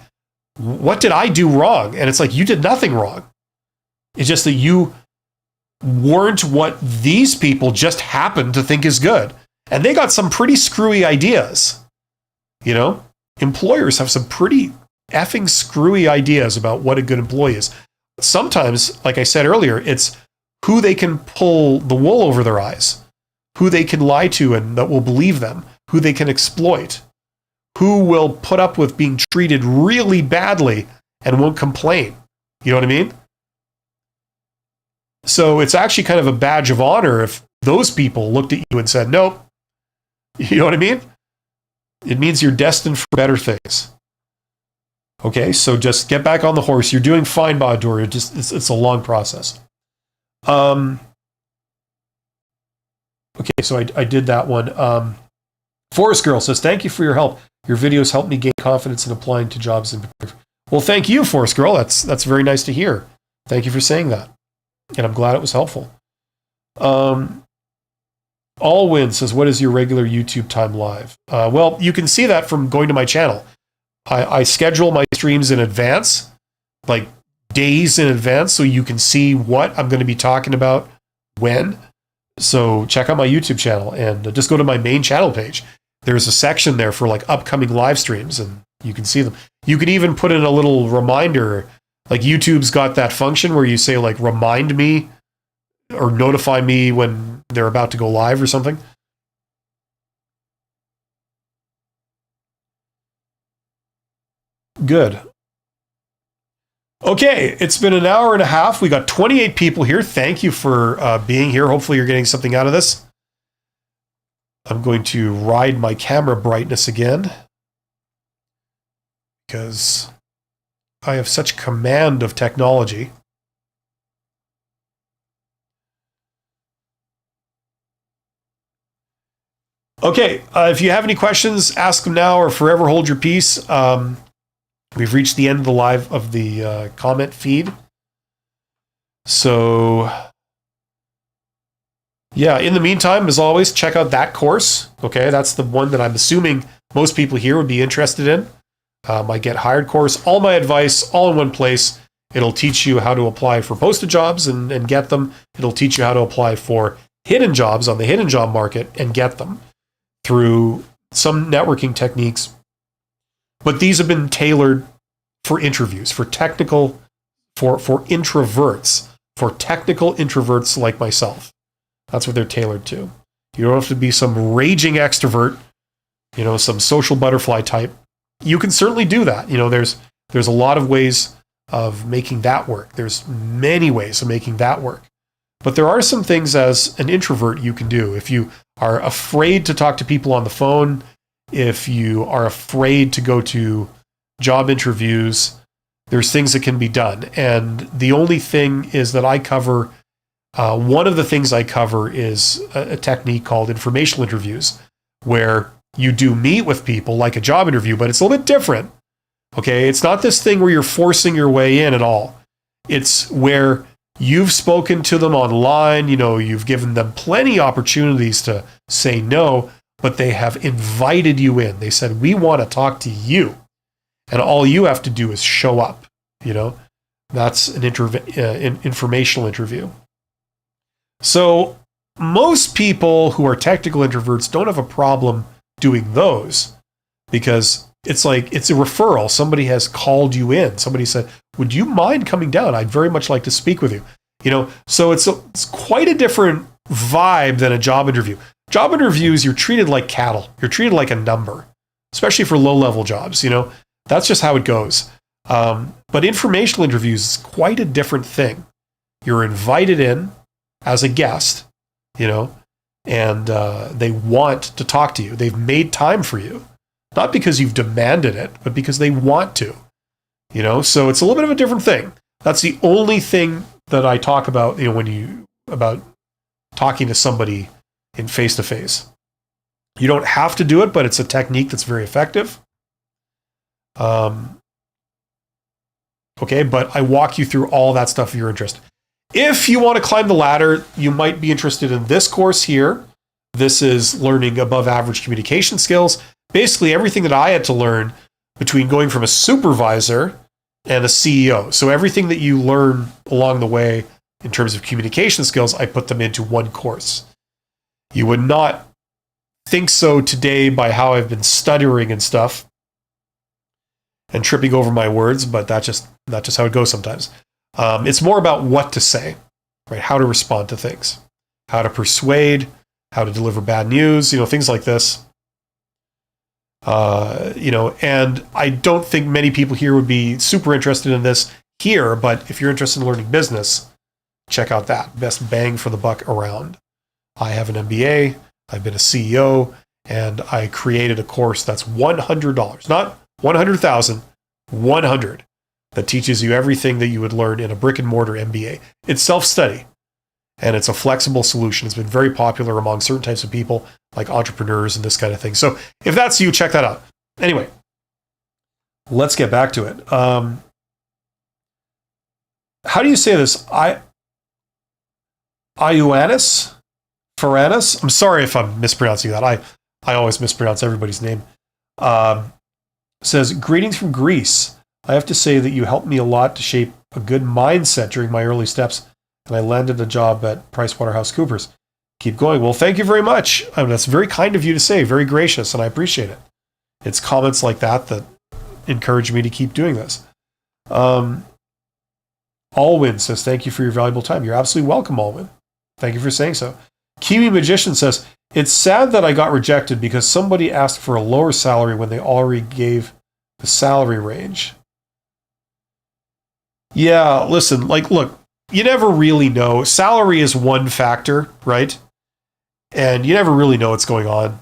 what did I do wrong? And it's like, you did nothing wrong. It's just that you weren't what these people just happened to think is good. And they got some pretty screwy ideas. Employers have some pretty effing screwy ideas about what a good employee is. Sometimes, like I said earlier, it's who they can pull the wool over their eyes, who they can lie to and that will believe them, who they can exploit, who will put up with being treated really badly and won't complain. You know what I mean? So it's actually kind of a badge of honor if those people looked at you and said, nope. You know what I mean? It means you're destined for better things. Okay, so just get back on the horse. You're doing fine, Bahadur. It's a long process. Okay, so I did that one. Forest Girl says, thank you for your help. Your videos helped me gain confidence in applying to jobs. Well, thank you, Forest Girl. That's very nice to hear. Thank you for saying that. And I'm glad it was helpful. Allwin says, what is your regular YouTube time live? Well, you can see that from going to my channel. I schedule my streams in advance, like days in advance, so you can see what I'm going to be talking about when. So check out my YouTube channel and just go to my main channel page. There's a section there for like upcoming live streams and you can see them. You can even put in a little reminder. Like YouTube's got that function where you say like remind me or notify me when they're about to go live or something. Good. Okay, it's been an hour and a half. We got 28 people here. Thank you for being here. Hopefully you're getting something out of this. I'm going to ride my camera brightness again because I have such command of technology. Okay, if you have any questions, ask them now or forever hold your peace. We've reached the end of the live of the comment feed. So, yeah, in the meantime, as always, check out that course. Okay, that's the one that I'm assuming most people here would be interested in. my Get Hired course, all my advice, all in one place. It'll teach you how to apply for posted jobs and get them. It'll teach you how to apply for hidden jobs on the hidden job market and get them through some networking techniques. But these have been tailored for interviews, for technical, for introverts, for technical introverts like myself. That's what they're tailored to. You don't have to be some raging extrovert, some social butterfly type. You can certainly do that. There's a lot of ways of making that work. There's many ways of making that work. But there are some things as an introvert you can do. If you are afraid to talk to people on the phone, if you are afraid to go to job interviews, there's things that can be done. And the only thing is that I cover, one of the things I cover is a technique called informational interviews, where you do meet with people like a job interview, but it's a little bit different. Okay, it's not this thing where you're forcing your way in at all. It's where you've spoken to them online, you've given them plenty of opportunities to say no, but they have invited you in. They said, we want to talk to you. And all you have to do is show up. That's an informational interview. So most people who are technical introverts don't have a problem doing those, because it's like, it's a referral. Somebody has called you in. Somebody said, would you mind coming down? I'd very much like to speak with you. So it's quite a different vibe than a job interview. Job interviews, you're treated like cattle. You're treated like a number, especially for low-level jobs. That's just how it goes. But informational interviews is quite a different thing. You're invited in as a guest, and they want to talk to you. They've made time for you. Not because you've demanded it, but because they want to, so it's a little bit of a different thing. That's the only thing that I talk about, about talking to somebody in face-to-face. You don't have to do it, but it's a technique that's very effective. Okay, but I walk you through all that stuff if you're interested. If you want to climb the ladder, you might be interested in this course here. This is learning above average communication skills. Basically everything that I had to learn between going from a supervisor and a CEO. So everything that you learn along the way in terms of communication skills, I put them into one course. You would not think so today by how I've been stuttering and stuff and tripping over my words, but that's just how it goes sometimes. It's more about what to say, right? How to respond to things, how to persuade, how to deliver bad news, things like this. And I don't think many people here would be super interested in this here, but if you're interested in learning business, check out that. Best bang for the buck around. I have an MBA, I've been a CEO, and I created a course that's $100, not 100,000, 100, that teaches you everything that you would learn in a brick and mortar MBA. It's self-study, and it's a flexible solution. It's been very popular among certain types of people, like entrepreneurs and this kind of thing. So if that's you, check that out. Anyway, let's get back to it. How do you say this? Ioannis? Faranis? I'm sorry if I'm mispronouncing that. I always mispronounce everybody's name. Says, greetings from Greece. I have to say that you helped me a lot to shape a good mindset during my early steps, and I landed a job at PricewaterhouseCoopers. Keep going. Well, thank you very much. That's very kind of you to say, very gracious, and I appreciate it. It's comments like that that encourage me to keep doing this. Alwyn says, thank you for your valuable time. You're absolutely welcome, Alwyn. Thank you for saying so. Kiwi Magician says, it's sad that I got rejected because somebody asked for a lower salary when they already gave the salary range. Yeah, listen, look, you never really know. Salary is one factor, right? And you never really know what's going on.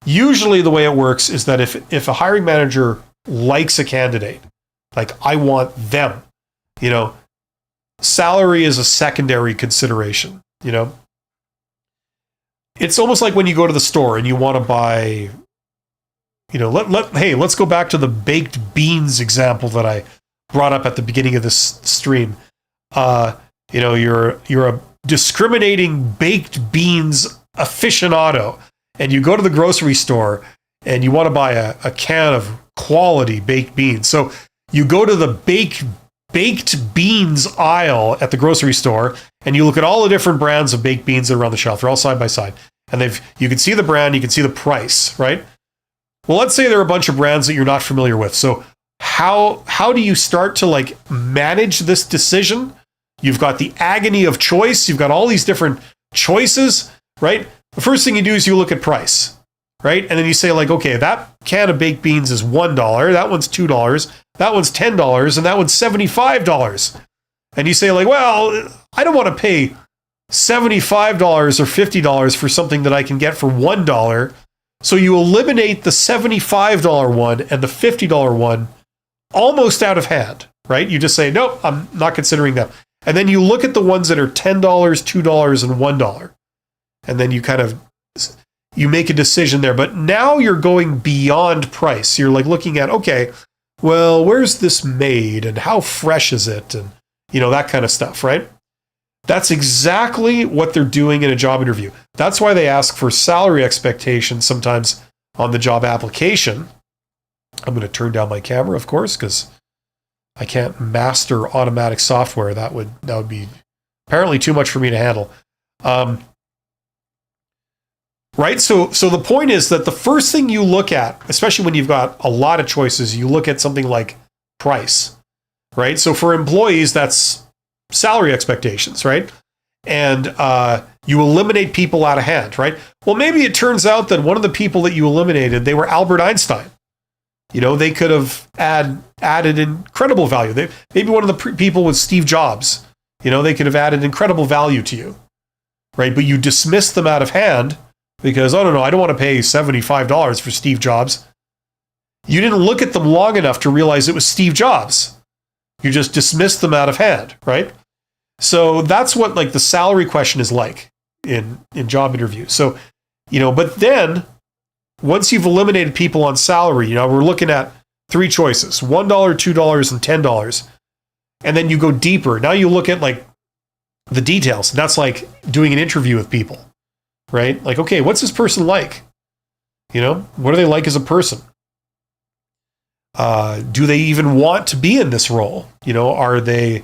Usually the way it works is that if a hiring manager likes a candidate, like I want them, salary is a secondary consideration, It's almost like when you go to the store and you want to buy, hey, let's go back to the baked beans example that I brought up at the beginning of this stream. You're a discriminating baked beans aficionado, and you go to the grocery store and you want to buy a can of quality baked beans. So you go to the baked beans aisle at the grocery store, and you look at all the different brands of baked beans that are on the shelf. They're all side by side. And you can see the brand, you can see the price, right? Well, let's say there are a bunch of brands that you're not familiar with. So how do you start to like manage this decision? You've got the agony of choice. You've got all these different choices, right? The first thing you do is you look at price, right? And then you say like, okay, that can of baked beans is $1. That one's $2. That one's $10. And that one's $75. And you say like, well, I don't want to pay $75 or $50 for something that I can get for $1. So you eliminate the $75 one and the $50 one almost out of hand, right? You just say, nope, I'm not considering them. And then you look at the ones that are $10, $2, and $1. And then you make a decision there. But now you're going beyond price. You're like looking at, okay, well, where's this made and how fresh is it? And, that kind of stuff, right? That's exactly what they're doing in a job interview. That's why they ask for salary expectations sometimes on the job application. I'm going to turn down my camera, of course, because I can't master automatic software. That would be apparently too much for me to handle. Right? So the point is that the first thing you look at, especially when you've got a lot of choices, you look at something like price, right? So for employees, that's salary expectations, right? And you eliminate people out of hand, right? Well, maybe it turns out that one of the people that you eliminated, they were Albert Einstein. They could have added incredible value. Maybe one of the people was Steve Jobs. They could have added incredible value to you, right? But you dismissed them out of hand because, oh, no, I don't want to pay $75 for Steve Jobs. You didn't look at them long enough to realize it was Steve Jobs. You just dismissed them out of hand, right? So that's what like the salary question is like in job interviews. So, but then once you've eliminated people on salary, we're looking at three choices, $1, $2, and $10. And then you go deeper. Now you look at like the details. And that's like doing an interview with people, right? Like, okay, what's this person like? What are they like as a person? Do they even want to be in this role? Are they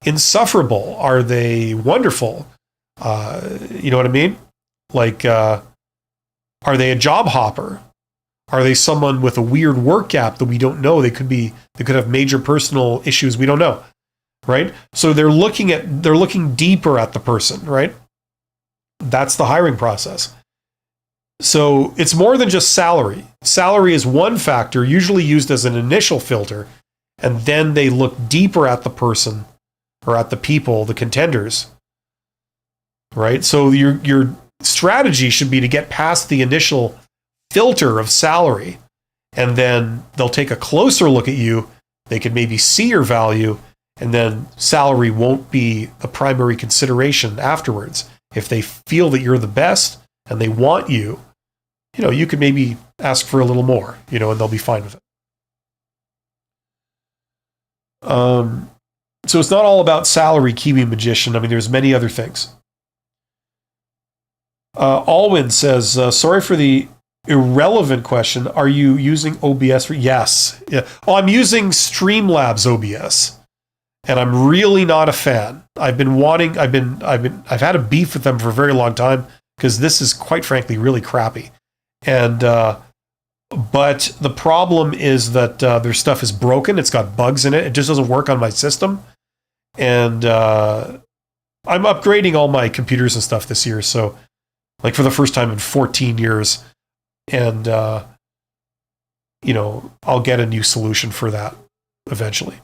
insufferable? Are they wonderful? You know what I mean? Like, are they a job hopper? Are they someone with a weird work gap that we don't know? They could have major personal issues we don't know, right? So they're looking deeper at the person, right? That's the hiring process. So it's more than just salary. Salary is one factor, usually used as an initial filter, and then they look deeper at the person or at the people, the contenders, right? So your strategy should be to get past the initial filter of salary, and then they'll take a closer look at you. They can maybe see your value, and then salary won't be a primary consideration afterwards. If they feel that you're the best and they want you, you could maybe ask for a little more, and they'll be fine with it. So it's not all about salary, Kiwi Magician. I mean, there's many other things. Alwyn says, sorry for the irrelevant question. Are you using OBS for? Yes. Yeah. Oh, I'm using Streamlabs OBS, and I'm really not a fan. I've had a beef with them for a very long time because this is quite frankly really crappy. And but the problem is that their stuff is broken. It's got bugs in it. It just doesn't work on my system. And I'm upgrading all my computers and stuff this year. So, like for the first time in 14 years, and I'll get a new solution for that eventually.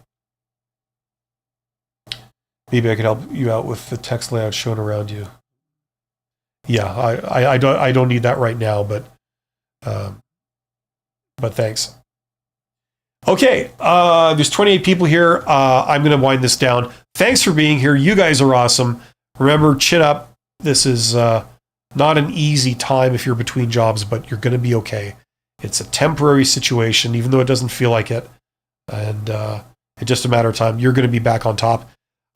Maybe I could help you out with the text layout shown around you. Yeah, I don't need that right now, but thanks. Okay, there's 28 people here. I'm going to wind this down. Thanks for being here. You guys are awesome. Remember, chin up. This is not an easy time if you're between jobs, but you're going to be okay. It's a temporary situation, even though it doesn't feel like it. And it's just a matter of time. You're going to be back on top.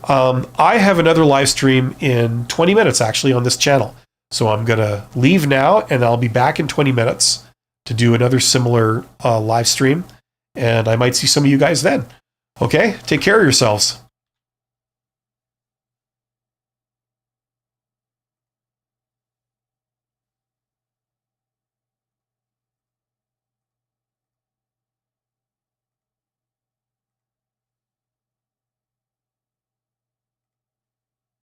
I have another live stream in 20 minutes, actually, on this channel. So I'm going to leave now, and I'll be back in 20 minutes to do another similar live stream. and I might see some of you guys then. Okay, take care of yourselves.